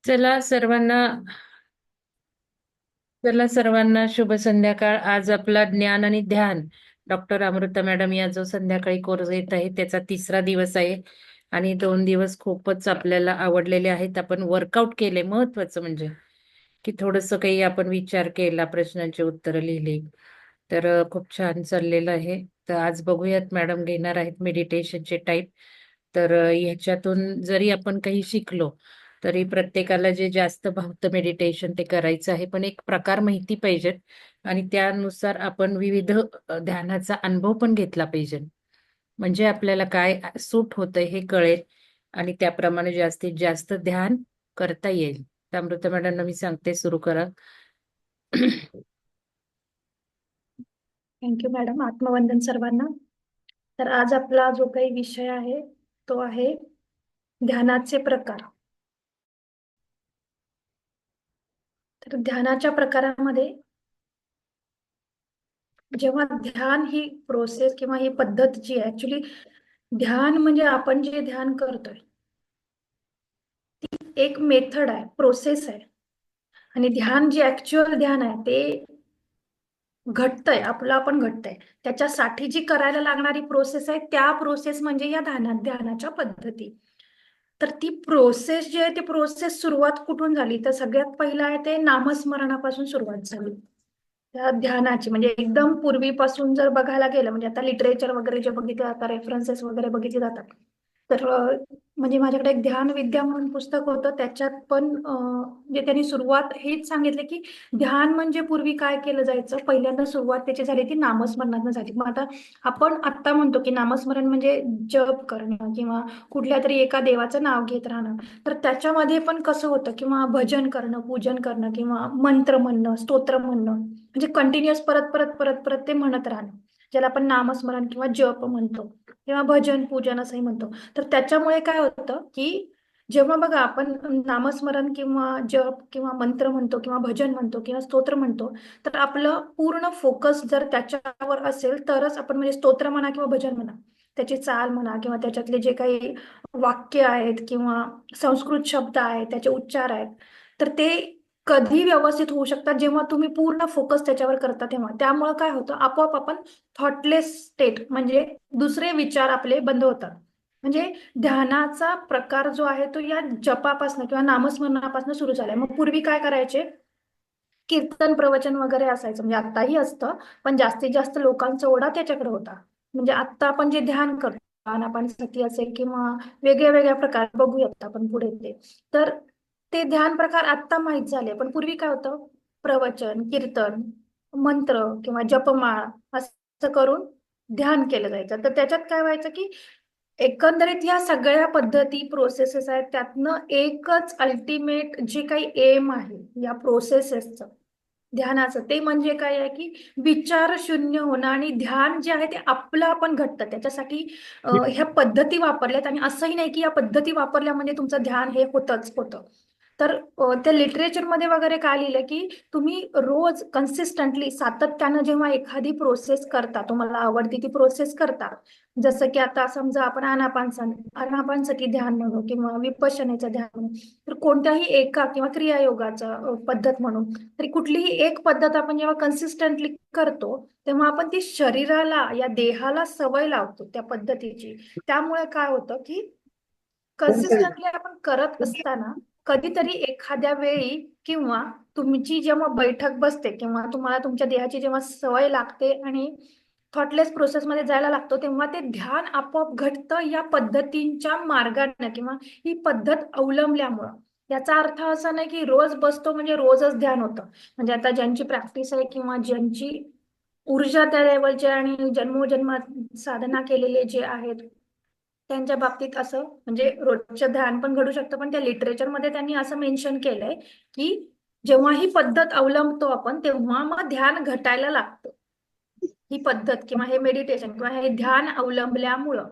चला सर्वांना चला सर्वांना शुभ संध्याकाळ. आज आपला ज्ञान आणि ध्यान डॉक्टर अमृता मॅडम या जो संध्याकाळी कोर्स येत आहे त्याचा तिसरा दिवस आहे. आणि 2 दिवस खूपच आपल्याला आवडलेले आहेत. आपण वर्कआउट केले, महत्वाचं म्हणजे की थोडस काही आपण विचार केला, प्रश्नांची उत्तरं लिहिली. तर खूप छान चाललेलं आहे. तर आज बघूयात मॅडम घेणार आहेत मेडिटेशनचे टाईप. तर ह्याच्यातून जरी आपण काही शिकलो तरी प्रत्येकाला जे जास्त भावतं मेडिटेशन ते करायचं आहे, पण एक प्रकार माहिती पाहिजेत. आणि त्यानुसार आपण विविध ध्यानाचा अनुभव पण घेतला पाहिजे. म्हणजे आपल्याला काय सूट होतंय हे कळेल आणि त्याप्रमाणे जास्तीत जास्त ध्यान करता येईल. तर अमृता मॅडमना मी सांगते, सुरू करा. Thank you madam. आत्मवंदन सर्वांना. तर आज आपला जो काही विषय आहे तो आहे ध्यानाचे प्रकार. तर ध्यानाच्या प्रकारामध्ये जेव्हा ध्यान ही प्रोसेस किंवा ही पद्धत जी आहे, ऍक्च्युली ध्यान म्हणजे आपण जे ध्यान करतोय एक मेथड आहे, प्रोसेस आहे. आणि ध्यान जे ऍक्च्युअल ध्यान आहे ते घडतंय, आपलं आपण घडतंय. त्याच्यासाठी जी करायला लागणारी प्रोसेस आहे त्या प्रोसेस म्हणजे या ध्यानाच्या पद्धती. तर ती प्रोसेस जी आहे ती प्रोसेस सुरुवात कुठून झाली, तर सगळ्यात पहिलं आहे ते नामस्मरणापासून सुरुवात झाली त्या ध्यानाची. म्हणजे एकदम पूर्वीपासून जर बघायला गेलं, म्हणजे आता लिटरेचर वगैरे जे बघितलं जातं, रेफरन्सेस वगैरे बघितले जातात, तर म्हणजे माझ्याकडे एक ध्यान विद्या म्हणून पुस्तक होतं. त्याच्यात पण म्हणजे त्यांनी सुरुवात हेच सांगितले की ध्यान म्हणजे पूर्वी काय केलं जायचं, पहिल्यांदा सुरुवात त्याची झाली ती नामस्मरणातून झाली. मग आता आपण आत्ता म्हणतो की नामस्मरण म्हणजे जप करणं किंवा कुठल्या तरी एका देवाचं नाव घेत राहणं. तर त्याच्यामध्ये पण कसं होतं, किंवा भजन करणं, पूजन करणं, किंवा मंत्र म्हणणं, स्तोत्र म्हणणं, म्हणजे कंटिन्युअस परत परत परत परत ते म्हणत राहणं, ज्याला आपण नामस्मरण किंवा जप म्हणतो किंवा भजन पूजन असंही म्हणतो. तर त्याच्यामुळे काय होतं की जेव्हा बघा आपण नामस्मरण किंवा जप किंवा मंत्र म्हणतो किंवा भजन म्हणतो किंवा स्तोत्र म्हणतो, तर आपलं पूर्ण फोकस जर त्याच्यावर असेल तरच आपण, म्हणजे स्तोत्र म्हणा किंवा भजन म्हणा, त्याची चाल म्हणा किंवा त्याच्यातले जे काही वाक्य आहेत किंवा संस्कृत शब्द आहेत, त्याचे उच्चार आहेत, तर ते कधी व्यवस्थित होऊ शकतात जेव्हा तुम्ही पूर्ण फोकस त्याच्यावर करता तेव्हा. त्यामुळे काय होतं, आपोआप आपण थॉटलेस स्टेट, म्हणजे दुसरे विचार आपले बंद होतात. म्हणजे ध्यानाचा प्रकार जो आहे तो या जपापासून किंवा नामस्मरणापासून सुरू झालाय. मग पूर्वी काय करायचे, कीर्तन प्रवचन वगैरे असायचं, म्हणजे आताही असतं, पण जास्तीत जास्त लोकांचा ओढा त्याच्याकडे होता. म्हणजे आता आपण जे ध्यान करतो, आनापानसती असेल किंवा वेगळ्या वेगळ्या प्रकार बघूयात आपण पुढे ते, तर ते ध्यान प्रकार आता माहीत झाले. पण पूर्वी काय होतं, प्रवचन, कीर्तन, मंत्र किंवा जपमाळ असं करून ध्यान केलं जायचं. तर त्याच्यात काय व्हायचं की एकंदरीत या सगळ्या पद्धती प्रोसेसेस आहेत, त्यातनं एकच अल्टिमेट जे काही एम आहे या प्रोसेसेसचं, ध्यानाचं, ते म्हणजे काय आहे की विचार शून्य होणं. आणि ध्यान जे आहे ते आपलं आपण घडतं. त्याच्यासाठी ह्या पद्धती वापरल्यात. आणि असंही नाही की या पद्धती वापरल्या म्हणजे तुमचं ध्यान हे होतच होतं. तर त्या लिटरेचरमध्ये वगैरे काय लिहिलं की तुम्ही रोज कन्सिस्टंटली सातत्यानं जेव्हा एखादी प्रोसेस करता, तुम्हाला आवडती ती प्रोसेस करता, जसं की आता समजा आपण आनापानसती ध्यान म्हणू किंवा विपश्यनेचं ध्यान म्हणू, तर कोणत्याही एका किंवा क्रियायोगाचा पद्धत म्हणू, तरी कुठलीही एक पद्धत आपण जेव्हा कन्सिस्टंटली करतो तेव्हा आपण ती शरीराला, या देहाला सवय लावतो त्या पद्धतीची. त्यामुळे काय होतं की कन्सिस्टंटली आपण करत असताना कधीतरी एखाद्या वेळी किंवा तुमची जेव्हा बैठक बसते किंवा तुम्हाला तुमच्या देहाची जेव्हा सवय लागते आणि थॉटलेस प्रोसेसमध्ये जायला लागतो, तेव्हा ते ध्यान आपोआप घडतं या पद्धतींच्या मार्गाने किंवा ही पद्धत अवलंबल्यामुळं. याचा अर्थ असा नाही की रोज बसतो म्हणजे रोजच ध्यान होतं. म्हणजे आता ज्यांची प्रॅक्टिस आहे किंवा ज्यांची ऊर्जा त्या लेवलचे आणि जन्मोजन्मात साधना केलेले जे आहेत त्यांच्या बाबतीत असं म्हणजे रोजचं ध्यान पण घडू शकतं. पण त्या लिटरेचरमध्ये त्यांनी असं मेन्शन केलंय की जेव्हा ही पद्धत अवलंबतो आपण तेव्हा मग ध्यान घटायला लागतं. ही पद्धत किंवा हे मेडिटेशन किंवा हे ध्यान अवलंबल्यामुळं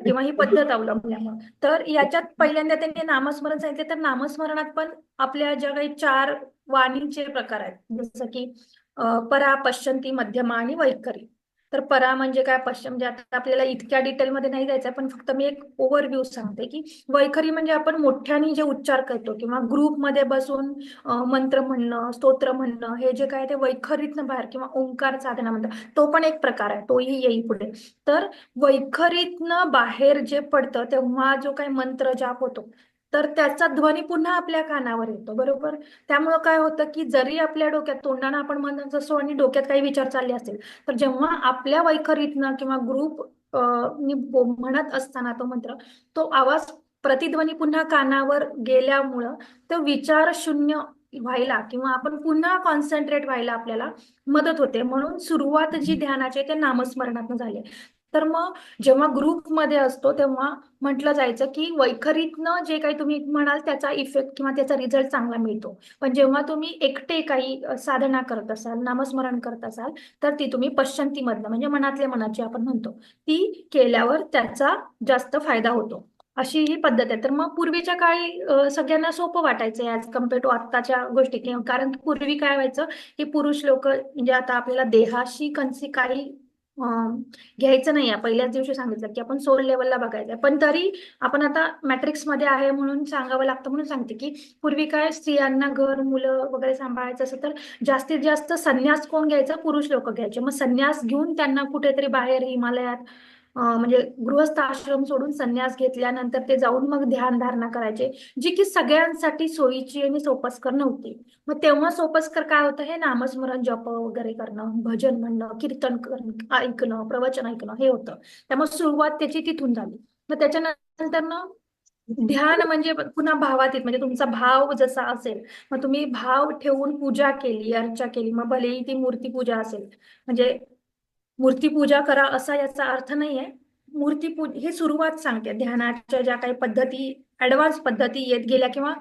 किंवा ही पद्धत अवलंबल्यामुळं. तर याच्यात पहिल्यांदा त्यांनी नामस्मरण सांगितले. तर नामस्मरणात पण आपल्या ज्या काही 4 वाणीचे प्रकार आहेत, जसं की परा, पश्चंती, मध्यमा आणि वैखरी. तर परा म्हणजे काय, पश्चिम, म्हणजे आता आपल्याला इतक्या डिटेलमध्ये नाही जायचं, पण फक्त मी एक ओव्हरव्ह्यू सांगते की वैखरी म्हणजे आपण मोठ्याने जे उच्चार करतो किंवा ग्रुपमध्ये बसून मंत्र म्हणणं, स्तोत्र म्हणणं, हे जे काय ते वैखरीतनं बाहेर, किंवा ओंकार साधना म्हणतात, तो पण एक प्रकार आहे, तोही येईल पुढे. तर वैखरीतनं बाहेर जे पडतं तेव्हा जो काही मंत्र जाप होतो, तर त्याचा ध्वनी पुन्हा आपल्या कानावर येतो, बरोबर. त्यामुळं काय होतं की जरी आपल्या डोक्यात, तोंडानं आपण म्हणत असो आणि डोक्यात काही विचार चालले असतील, तर जेव्हा आपल्या वैखरीतनं किंवा ग्रुप म्हणत असताना तो मंत्र, तो आवाज प्रतिध्वनी पुन्हा कानावर गेल्यामुळं तो विचार शून्य व्हायला किंवा आपण पुन्हा कॉन्सन्ट्रेट व्हायला आपल्याला मदत होते. म्हणून सुरुवात जी ध्यानाची ते नामस्मरणातून झाली. तर मग जेव्हा ग्रुपमध्ये असतो तेव्हा म्हटलं जायचं की वैखरीतनं जे काही तुम्ही म्हणाल त्याचा इफेक्ट किंवा त्याचा रिझल्ट चांगला मिळतो. पण जेव्हा तुम्ही एकटे काही साधना करत असाल, नामस्मरण करत असाल, तर ती तुम्ही पश्चंतीमधनं, म्हणजे मनातल्या मनाची आपण म्हणतो, ती केल्यावर त्याचा जास्त फायदा होतो. अशी ही पद्धत आहे. तर मग पूर्वीच्या काळी सगळ्यांना सोपं वाटायचं ॲज कम्पेअर टू आत्ताच्या गोष्टी, कारण पूर्वी काय व्हायचं की पुरुष लोक, म्हणजे आता आपल्याला देहाशी काही घ्यायचं नाही आहे, पहिल्याच दिवशी सांगितलं की आपण सोल लेवलला बघायचं, पण तरी आपण आता मॅट्रिक्स मध्ये आहे म्हणून सांगावं लागतं, म्हणून सांगते की पूर्वी काय स्त्रियांना घर, मुलं वगैरे सांभाळायचं असं, तर जास्तीत जास्त संन्यास कोण घ्यायचा, पुरुष लोक घ्यायचे. मग संन्यास घेऊन त्यांना कुठेतरी बाहेर हिमालयात म्हणजे गृहस्थ आश्रम सोडून संन्यास घेतल्यानंतर ते जाऊन मग ध्यान धारणा करायचे, जी की सगळ्यांसाठी सोयीची आणि सोपस्कर नव्हती. मग तेव्हा सोपस्कर काय होतं, हे नामस्मरण, जप वगैरे करणं, भजन म्हणणं, कीर्तन करणं, ऐकणं, प्रवचन ऐकणं, हे होतं. त्यामुळे सुरुवात त्याची तिथून झाली. मग त्याच्यानंतर ना ध्यान म्हणजे पुन्हा भावातीत, म्हणजे तुमचा भाव जसा असेल, मग तुम्ही भाव ठेवून पूजा केली, अर्चा केली, मग भलेही ती मूर्ती पूजा असेल, म्हणजे मूर्तीपूजा करा असा याचा अर्थ नाहीये. ही सुरुवात सांगते. ध्यानाच्या ज्या काही पद्धती, ऍडव्हान्स पद्धती येत गेल्या किंवा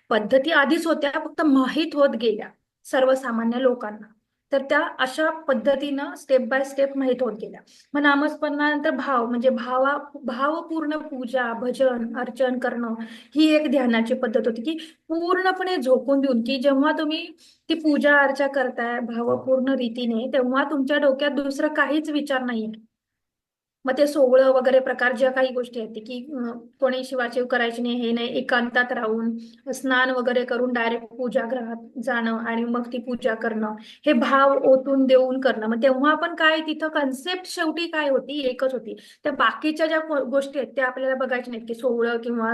पद्धती आधीच होत्या, फक्त माहीत होत गेल्या सर्वसामान्य लोकांना, तर त्या अशा पद्धतीनं स्टेप बाय स्टेप माहीत होत गेल्या. मग नामस्मरणानंतर भाव, म्हणजे भावपूर्ण पूजा, भजन, अर्चन करणं, ही एक ध्यानाची पद्धत होती की पूर्णपणे झोकून देऊन, की जेव्हा तुम्ही ती पूजा अर्चा करताय भावपूर्ण रीतीने, तेव्हा तुमच्या डोक्यात दुसरं काहीच विचार नाहीये. मग ते सोहळं वगैरे प्रकार ज्या काही गोष्टी आहेत की कोणी शिवाशिव करायची नाही, हे नाही, एकांतात राहून स्नान वगैरे करून डायरेक्ट पूजागृहात जाणं आणि मग ती पूजा करणं, हे भाव ओतून देऊन करणं. मग तेव्हा आपण काय, तिथं कन्सेप्ट शेवटी काय होती, एकच होती. त्या बाकीच्या ज्या गोष्टी आहेत त्या आपल्याला बघायच्या नाहीत, की सोहळं किंवा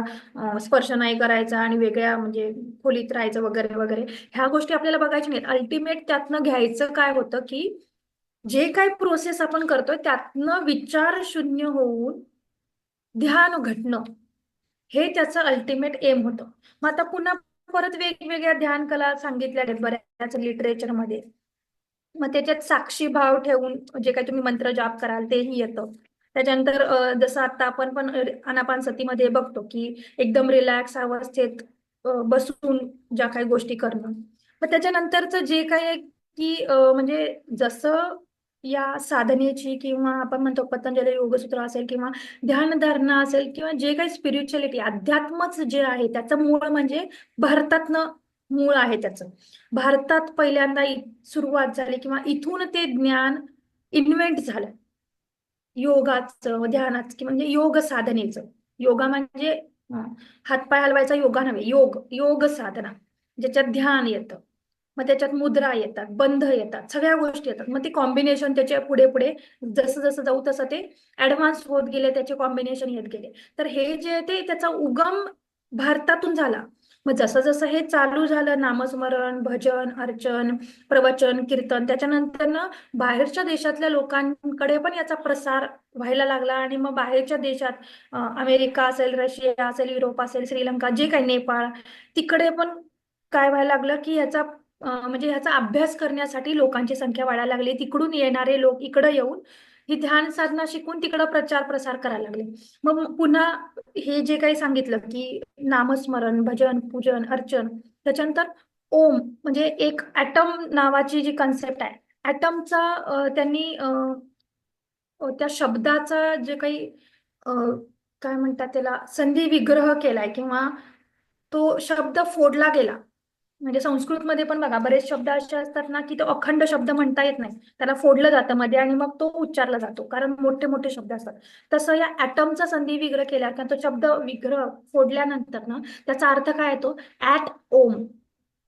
स्पर्श नाही करायचा आणि वेगळ्या म्हणजे खोलीत राहायचं वगैरे वगैरे, ह्या गोष्टी आपल्याला बघायच्या नाहीत. अल्टिमेट त्यातनं घ्यायचं काय होतं की जे काही प्रोसेस आपण करतोय त्यातनं विचार शून्य होऊन ध्यान घडणं, हे त्याचं अल्टिमेट एम होतं. मग आता पुन्हा परत वेगवेगळ्या ध्यान कला सांगितल्या आहेत बऱ्याच लिटरेचरमध्ये. मग त्याच्यात साक्षी भाव ठेवून जे काही तुम्ही मंत्र जाप कराल तेही येतं. त्याच्यानंतर जसं आता आपण पण आनापानसतीमध्ये बघतो की एकदम रिलॅक्स अवस्थेत बसून ज्या काही गोष्टी करणं. मग त्याच्यानंतरचं जे काही आहे की म्हणजे जसं या साधनेची किंवा आपण म्हणतो पतंजली योगसूत्र असेल किंवा ध्यानधारणा असेल किंवा जे काही स्पिरिच्युअलिटी, अध्यात्मच जे आहे त्याचं मूळ म्हणजे भारतातनं मूळ आहे त्याचं. भारतात पहिल्यांदा सुरुवात झाली किंवा इथून ते ज्ञान इन्व्हेंट झालं, योगाचं, ध्यानाचं, की म्हणजे योग साधनेचं. योगा म्हणजे हातपाय हलवायचा योगा नव्हे, योग योग साधना, ज्याच्यात ध्यान येतं, मग त्याच्यात मुद्रा येतात, बंध येतात, सगळ्या गोष्टी येतात. मग ते कॉम्बिनेशन त्याच्या पुढे पुढे जसं जसं जाऊ तसं ते ऍडव्हान्स होत गेले, त्याचे कॉम्बिनेशन येत गेले. तर हे जे ते त्याचा उगम भारतातून झाला. मग जसं जसं हे चालू झालं, नामस्मरण, भजन, अर्चन, प्रवचन, कीर्तन, त्याच्यानंतर ना बाहेरच्या देशातल्या लोकांकडे पण याचा प्रसार व्हायला लागला. आणि मग बाहेरच्या देशात अमेरिका असेल, रशिया असेल, युरोप असेल, श्रीलंका, जे काही, नेपाळ, तिकडे पण काय व्हायला लागलं की ह्याचा म्हणजे ह्याचा अभ्यास करण्यासाठी लोकांची संख्या वाढायला लागली. तिकडून येणारे लोक इकडे येऊन ही ध्यान साधना शिकून तिकडं प्रचार प्रसार करायला लागले. मग पुन्हा हे जे काही सांगितलं की नामस्मरण, भजन, पूजन, अर्चन, त्याच्यानंतर ओम, म्हणजे एक ऍटम नावाची जी कन्सेप्ट आहे, ऍटमचा त्यांनी त्या शब्दाचा जे काही अ, काय म्हणतात त्याला, संधी विग्रह केलाय किंवा तो शब्द फोडला गेला. म्हणजे संस्कृतमध्ये पण बघा बरेच शब्द असे असतात ना की तो अखंड शब्द म्हणता येत नाही, त्याला फोडलं जातं मध्ये आणि मग तो उच्चारला जातो कारण मोठे मोठे शब्द असतात. तसं या ॲटमचा संधी विग्रह केला किंवा तो शब्द विग्रह फोडल्यानंतर ना त्याचा अर्थ काय येतो, ॲट ओम,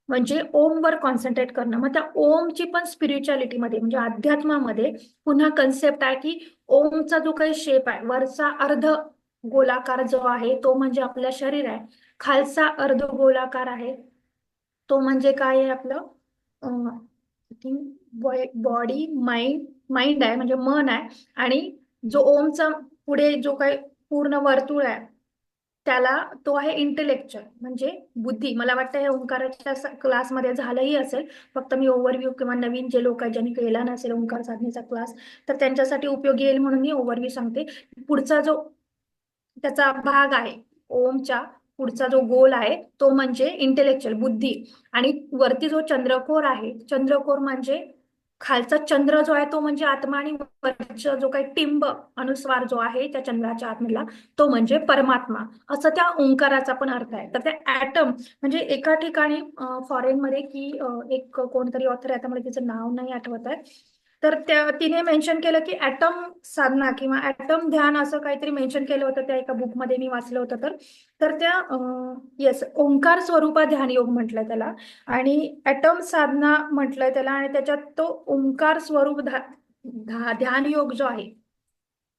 म्हणजे ओमवर कॉन्सन्ट्रेट करणं. मग त्या ओमची पण स्पिरिच्युअलिटीमध्ये म्हणजे अध्यात्मामध्ये पुन्हा कन्सेप्ट आहे की ओमचा जो काही शेप आहे, वरचा अर्ध गोलाकार जो आहे तो म्हणजे आपलं शरीर आहे, खालचा अर्ध गोलाकार आहे तो म्हणजे काय आहे आपलं बॉडी, माइंड आहे म्हणजे मन आहे. आणि जो ओमचा पुढे जो काही पूर्ण वर्तुळ आहे त्याला तो आहे इंटेलेक्च्युअल म्हणजे बुद्धी. मला वाटतं हे ओंकाराच्या क्लासमध्ये झालंही असेल, फक्त मी ओव्हरव्ह्यू किंवा नवीन जे लोक आहेत ज्यांनी केला नसेल ओंकार साधनेचा क्लास तर त्यांच्यासाठी उपयोगी येईल म्हणून मी ओव्हरव्ह्यू सांगते. पुढचा जो त्याचा भाग आहे ओमच्या पुढचा जो गोल आहे तो म्हणजे इंटेलेक्च्युअल बुद्धी. आणि वरती जो चंद्रकोर आहे, चंद्रकोर म्हणजे खालचा चंद्र जो आहे तो म्हणजे आत्मा आणि वरचा जो काही टिंब अनुस्वार जो आहे त्या चंद्राच्या आतमधला तो म्हणजे परमात्मा. असं त्या ओंकाराचा पण अर्थ आहे. तर त्या ऍटम म्हणजे एका ठिकाणी फॉरेन मध्ये की एक कोणतरी ऑथर आहे, आता मला तिचं नाव नाही आठवत आहे, तर त्या तिने मेन्शन केलं की ऍटम साधना किंवा ऍटम ध्यान असं काहीतरी मेन्शन केलं होतं त्या एका बुकमध्ये मी वाचलं होतं. तर त्या येस ओंकार स्वरूपा ध्यान योग म्हटलंय त्याला आणि ऍटम साधना म्हटलंय त्याला. आणि त्याच्यात तो ओंकार स्वरूप ध्यान योग जो आहे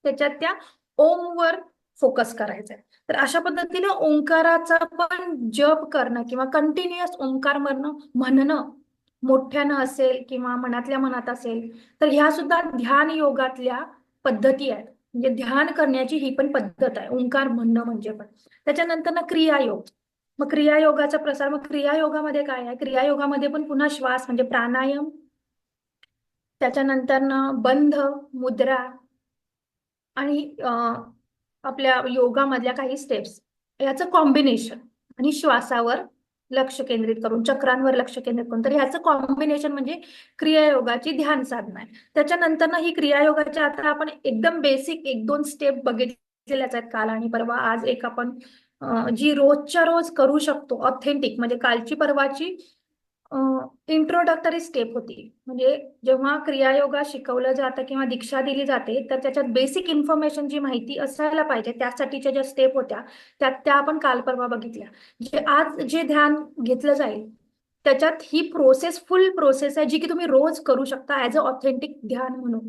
त्याच्यात त्या ओमवर फोकस करायचा आहे. तर अशा पद्धतीने ओंकाराचा पण जप करणं किंवा कंटिन्युअस ओंकार म्हणणं मोठ्यानं असेल किंवा मनातल्या मनात असेल तर ह्या सुद्धा ध्यान योगातल्या पद्धती आहेत. म्हणजे ध्यान करण्याची ही पण पद्धत आहे ओंकार म्हणणं म्हणजे पण. त्याच्यानंतर ना क्रियायोग. मग क्रियायोगाचा प्रसार, मग क्रियायोगामध्ये काय आहे, क्रियायोगामध्ये पण पुन्हा श्वास म्हणजे प्राणायाम, त्याच्यानंतर ना बंध मुद्रा आणि आपल्या योगामधल्या काही स्टेप्स याचं कॉम्बिनेशन आणि श्वासावर लक्ष केंद्रित करून चक्रांवर लक्ष केंद्रित करून, तर ह्याचं कॉम्बिनेशन म्हणजे क्रियायोगाची ध्यान साधना आहे. त्याच्यानंतर ना ही क्रियायोगाच्या आता आपण एकदम बेसिक एक दोन स्टेप बघितलेल्याच आहेत काल आणि परवा. आज एक आपण जी रोजच्या रोज करू शकतो ऑथेंटिक म्हणजे कालची परवाची इंट्रोडक्टरी स्टेप होती. म्हणजे जेव्हा क्रियायोगा शिकवलं जातं किंवा दीक्षा दिली जाते तर त्याच्यात बेसिक इन्फॉर्मेशन जी माहिती असायला पाहिजे त्यासाठीच्या ज्या स्टेप होत्या त्या आपण काल परवा बघितल्या. जे आज जे ध्यान घेतलं जाईल त्याच्यात ही प्रोसेस फुल प्रोसेस आहे जी की तुम्ही रोज करू शकता ऍज अ ऑथेंटिक ध्यान म्हणून.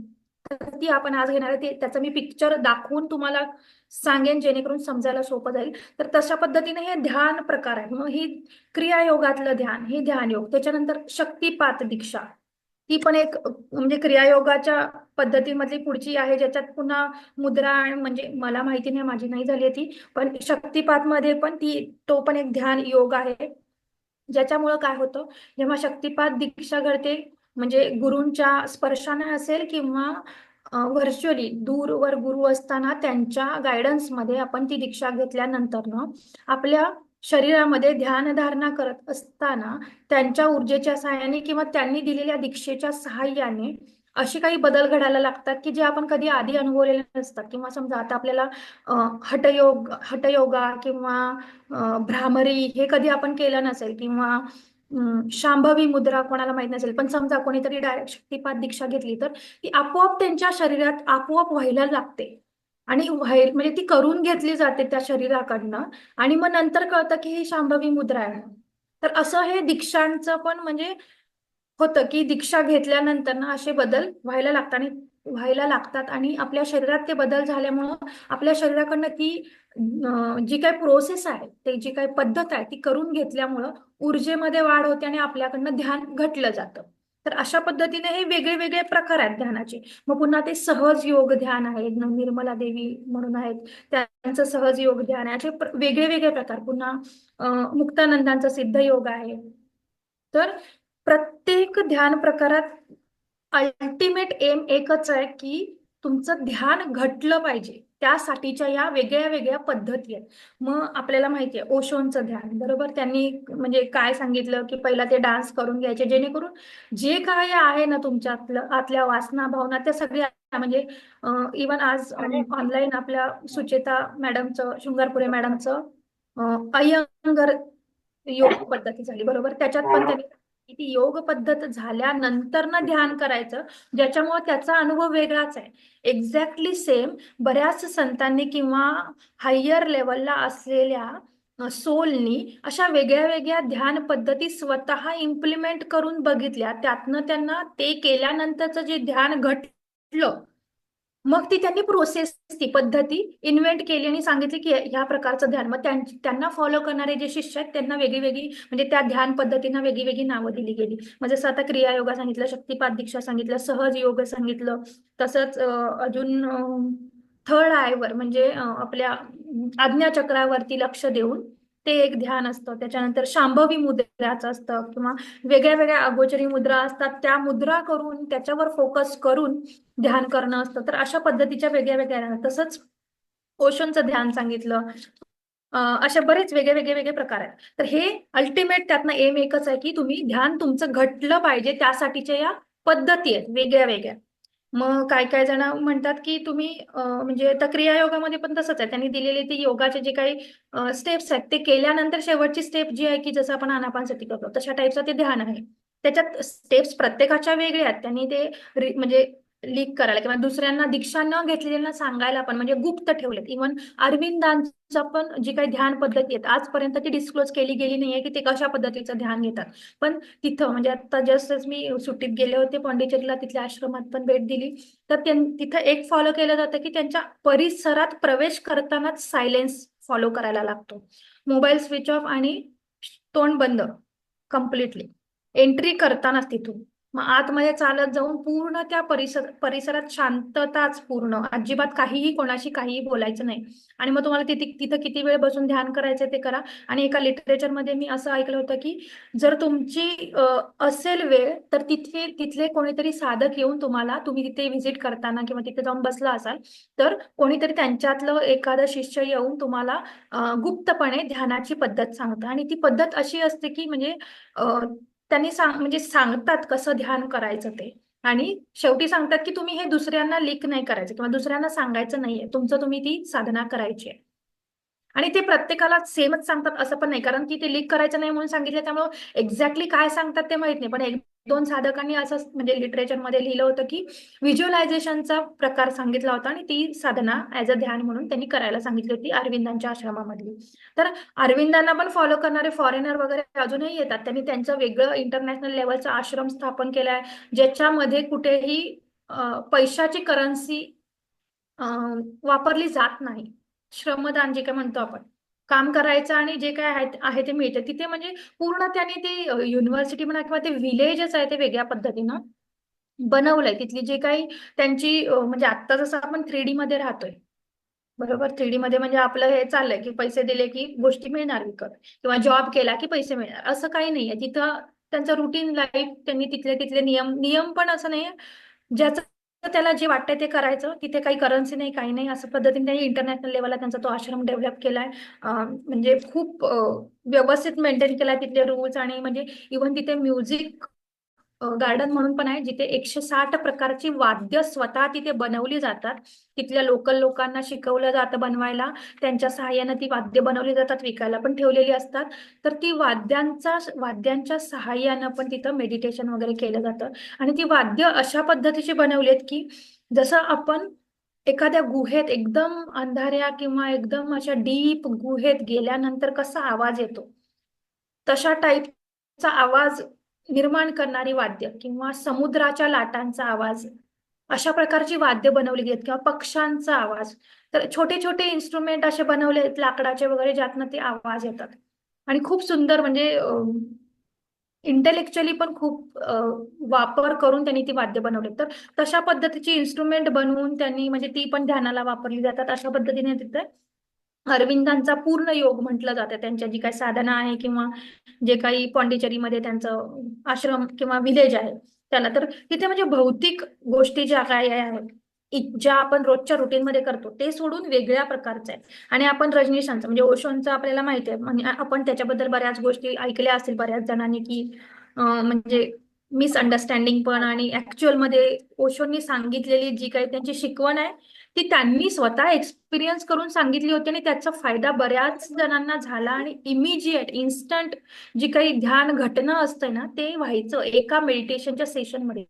तर ती आपण आज घेणार आहे. त्याचं मी पिक्चर दाखवून तुम्हाला सांगेन जेणेकरून समजायला सोपं जाईल. तर तशा पद्धतीने हे ध्यान प्रकार आहे. मग ही क्रियायोगातलं ध्यान हे ध्यान योग. त्याच्यानंतर शक्तिपात दीक्षा ही पण एक म्हणजे क्रियायोगाच्या पद्धतीमधली पुढची आहे ज्याच्यात पुन्हा मुद्रा म्हणजे मला माहिती नाही माझी नाही झाली ती, पण शक्तिपात मध्ये पण तो पण एक ध्यान योग आहे. ज्याच्यामुळं काय होतं जेव्हा शक्तिपात दीक्षा घडते म्हणजे गुरूंच्या स्पर्शाने असेल किंवा व्हर्च्युअली दूरवर गुरु असताना त्यांच्या गायडन्समध्ये आपण ती दीक्षा घेतल्यानंतर ना आपल्या शरीरामध्ये ध्यानधारणा करत असताना त्यांच्या ऊर्जेच्या सहाय्याने किंवा त्यांनी दिलेल्या दीक्षेच्या सहाय्याने असे काही बदल घडायला लागतात की जे आपण कधी आधी अनुभवलेले नसतात. किंवा समजा आता आपल्याला हठयोगा किंवा भ्रामरी हे कधी आपण केलं नसेल किंवा शांभवी मुद्रा कोणाला माहित नसेल, पण समजा कोणीतरी डायरेक्ट शक्तिपात दीक्षा घेतली तर ती आपोआप त्यांच्या शरीरात आपोआप व्हायला लागते. आणि म्हणजे ती करून घेतली जाते त्या शरीराकडनं आणि मग नंतर कळतं की ही शांभवी मुद्रा आहे म्हणून. तर असं हे दीक्षांचं पण म्हणजे होतं की दीक्षा घेतल्यानंतर ना असे बदल व्हायला लागतात आणि आपल्या शरीरात ते बदल झाल्यामुळं आपल्या शरीराकडनं ती जी काही प्रोसेस आहे ते जी काही पद्धत आहे ती करून घेतल्यामुळं ऊर्जेमध्ये वाढ होते आणि आपल्याकडनं ध्यान घटलं जातं. तर अशा पद्धतीने हे वेगळे वेगळे प्रकार आहेत ध्यानाचे. मग पुन्हा ते सहज योग ध्यान आहे, निर्मला देवी म्हणून आहेत त्यांचं सहज योग ध्यान आहे. असे वेगळे वेगळे प्रकार. पुन्हा मुक्तानंदांचं सिद्ध योग आहे. तर प्रत्येक ध्यान प्रकारात अल्टिमेट एम एकच आहे की तुमचं ध्यान घटलं पाहिजे. त्यासाठीच्या या वेगळ्या वेगळ्या पद्धती आहेत. मग आपल्याला माहिती आहे ओशोंचं ध्यान बरोबर, त्यांनी म्हणजे काय सांगितलं की पहिला ते डान्स करून घ्यायचे जेणेकरून जे काय आहे ना तुमच्या आतल्या वासना भावना त्या सगळ्या म्हणजे इवन आज ऑनलाईन आपल्या सुचेता मॅडमचं, शृंगारपुरे मॅडमचं अय्यंगर योग पद्धती झाली बरोबर. त्याच्यात पण त्यांनी सांगितलं की ती योग पद्धत झाल्यानंतर ना ध्यान करायचं, ज्याच्यामुळे त्याचा अनुभव वेगळाच आहे. एक्झॅक्टली सेम बऱ्याच संतांनी किंवा हायर लेवलला असलेल्या सोलनी अशा वेगळ्या वेगळ्या ध्यान पद्धती स्वतः इम्प्लिमेंट करून बघितल्या. त्यातनं त्यांना ते केल्यानंतरचं जे ध्यान घटलं, मग ती त्यांनी प्रोसेस, ती पद्धती इन्व्हेंट केली आणि सांगितली की ह्या प्रकारचं ध्यान. मग त्यांना फॉलो करणारे जे शिष्य आहेत त्यांना वेगळी वेगळी, म्हणजे त्या ध्यान पद्धतींना वेगळी वेगळी नावं दिली गेली. म्हणजे जसं आता क्रिया योगा सांगितलं, शक्तिपात दीक्षा सांगितलं, सहज योग सांगितलं. तसंच अजून थर्ड आयवर म्हणजे आपल्या आज्ञाचक्रावरती लक्ष देऊन ते एक ध्यान असतं. त्याच्यानंतर शांभवी मुद्राचं असतं, किंवा वेगळ्या वेगळ्या अगोचरी मुद्रा असतात, त्या मुद्रा करून त्याच्यावर फोकस करून ध्यान करणं असतं. तर अशा पद्धतीच्या वेगळ्या वेगळ्या. तसंच ओशोंचं ध्यान सांगितलं. अशा बरेच वेगळे वेगळे वेगळे प्रकार आहेत. तर हे अल्टिमेट त्यातनं एम एकच आहे की तुम्ही ध्यान तुमचं घटलं पाहिजे, त्यासाठीच्या या पद्धती आहेत वेगळ्या वेगळ्या. मग काय काय जण म्हणतात की तुम्ही म्हणजे आता क्रिया योगामध्ये पण तसंच आहे. त्यांनी दिलेले ते योगाचे जे काही स्टेप्स आहेत ते केल्यानंतर शेवटची स्टेप जी आहे की जसं आपण आनापानसती करतो तशा टाईपचं ते ध्यान आहे. त्याच्यात स्टेप्स प्रत्येकाच्या वेगळ्या आहेत. त्यांनी ते म्हणजे लीक करायला किंवा दुसऱ्यांना दीक्षा न घेतलेल्यांना सांगायला पण म्हणजे गुप्त ठेवलेत. इव्हन अरविंदांचं पण जी काही ध्यान पद्धती आहेत आजपर्यंत ती डिस्क्लोज केली गेली नाहीये की ते कशा पद्धतीचं ध्यान घेतात. पण तिथं म्हणजे आता जस्ट मी सुट्टीत गेले होते पॉंडिचेरीला, तिथल्या आश्रमात पण भेट दिली. तर तिथं एक फॉलो केलं जातं की त्यांच्या परिसरात प्रवेश करतानाच सायलेन्स फॉलो करायला लागतो. मोबाईल स्विच ऑफ आणि तोंड बंद कम्प्लिटली एंट्री करतानाच तिथून. मग आतमध्ये चालत जाऊन पूर्ण त्या परिसरात शांतताच पूर्ण, अजिबात काहीही कोणाशी काहीही बोलायचं नाही. आणि मग तुम्हाला तिथं किती वेळ बसून ध्यान करायचं ते करा. आणि एका लिटरेचरमध्ये मी असं ऐकलं होतं की जर तुमची असेल वेळ तर तिथले कोणीतरी साधक येऊन तुम्हाला, तुम्ही तिथे व्हिजिट करताना किंवा तिथे जाऊन बसला असाल तर कोणीतरी त्यांच्यातलं एखादं शिष्य येऊन तुम्हाला गुप्तपणे ध्यानाची पद्धत सांगतं. आणि ती पद्धत अशी असते की म्हणजे त्यांनी म्हणजे सांगतात कसं ध्यान करायचं ते. आणि शेवटी सांगतात की तुम्ही हे दुसऱ्यांना लीक नाही करायचं किंवा दुसऱ्यांना सांगायचं नाहीये, तुमचं तुम्ही ती साधना करायची आहे. आणि ते प्रत्येकाला सेमच सांगतात असं पण नाही, कारण की ते लीक करायचं नाही म्हणून सांगितलं त्यामुळे एक्झॅक्टली काय सांगतात ते माहित नाही. पण एक दोन साधकांनी असं म्हणजे लिटरेचरमध्ये लिहिलं होतं की व्हिज्युअलायझेशनचा प्रकार सांगितला होता आणि ती साधना ऍज अ ध्यान म्हणून त्यांनी करायला सांगितली होती अरविंदांच्या आश्रमामधली. तर अरविंदांना पण फॉलो करणारे फॉरेनर वगैरे अजूनही येतात. त्यांनी त्यांचं वेगळं इंटरनॅशनल लेवलचं आश्रम स्थापन केलाय, ज्याच्यामध्ये कुठेही पैशाची करन्सी वापरली जात नाही. श्रमदान जे काय म्हणतो आपण, काम करायचं आणि जे काय आहे ते मिळतं तिथे. म्हणजे पूर्ण त्यांनी ते युनिव्हर्सिटी म्हणा किंवा ते विलेजच आहे ते वेगळ्या पद्धतीनं बनवलंय. तिथली जे काही त्यांची म्हणजे आता जसं आपण 3D मध्ये राहतोय बरोबर, 3D मध्ये म्हणजे आपलं हे चाललंय की पैसे दिले की गोष्टी मिळणार विकत, किंवा जॉब केला की पैसे मिळणार, असं काही नाहीये तिथं. त्यांचं रुटीन लाईफ त्यांनी तिथले तिथले नियम नियम पण असं नाहीये, ज्याचं त्याला जे वाटतंय ते करायचं. तिथे काही करन्सी नाही काही नाही, असं पद्धतीने त्यांनी इंटरनॅशनल लेवलला त्यांचा तो आश्रम डेव्हलप केलाय. म्हणजे खूप व्यवस्थित मेंटेन केलाय तिथले रूल्स. आणि म्हणजे इव्हन तिथे म्युझिक गार्डन म्हणून पण आहे, जिथे 160 प्रकारची वाद्य स्वतः तिथे बनवली जातात. तिथल्या लोकल लोकांना शिकवलं जातं बनवायला, त्यांच्या सहाय्यानं ती वाद्य बनवली जातात, विकायला पण ठेवलेली असतात. तर ती वाद्यांच्या सहाय्यानं पण तिथं मेडिटेशन वगैरे केलं जातं. आणि ती वाद्य अशा पद्धतीची बनवली आहेत की जसं आपण एखाद्या गुहेत एकदम अंधाऱ्या किंवा एकदम अशा डीप गुहेत गेल्यानंतर कसा आवाज येतो, तशा टाईपचा आवाज निर्माण करणारी वाद्य, किंवा समुद्राच्या लाटांचा आवाज, अशा प्रकारची वाद्य बनवली गेली, किंवा पक्ष्यांचा आवाज. तर छोटे छोटे इन्स्ट्रुमेंट असे बनवले आहेत लाकडाचे वगैरे, ज्यातनं ते आवाज येतात. आणि खूप सुंदर म्हणजे इंटेलेक्च्युअली पण खूप वापर करून त्यांनी ती वाद्य बनवले. तर तशा पद्धतीची इन्स्ट्रुमेंट बनवून त्यांनी म्हणजे ती पण ध्यानाला वापरली जातात. अशा पद्धतीने तिथे अरविंदांचा पूर्ण योग म्हटलं जातं. त्यांच्या जी काही साधना आहे किंवा जे काही पॉंडिचेरीमध्ये त्यांचं आश्रम किंवा विलेज आहे त्याला, तर तिथे म्हणजे भौतिक गोष्टी ज्या काय आहेत ज्या आपण रोजच्या रुटीनमध्ये करतो ते सोडून वेगळ्या प्रकारचं आहे. आणि आपण रजनीशांचं म्हणजे ओशोंचं आपल्याला माहिती आहे, म्हणजे आपण त्याच्याबद्दल बऱ्याच गोष्टी ऐकल्या असतील बऱ्याच जणांनी की म्हणजे मिसअंडरस्टँडिंग पण, आणि ऍक्च्युअल मध्ये ओशोंनी सांगितलेली जी काही त्यांची शिकवण आहे ती त्यांनी स्वतः एक्सपिरियन्स करून सांगितली होती आणि त्याचा फायदा बऱ्याच जणांना झाला आणि इमिजिएट इन्स्टंट जी काही ध्यान घटना असते ना ते व्हायचं एका मेडिटेशनच्या सेशनमध्ये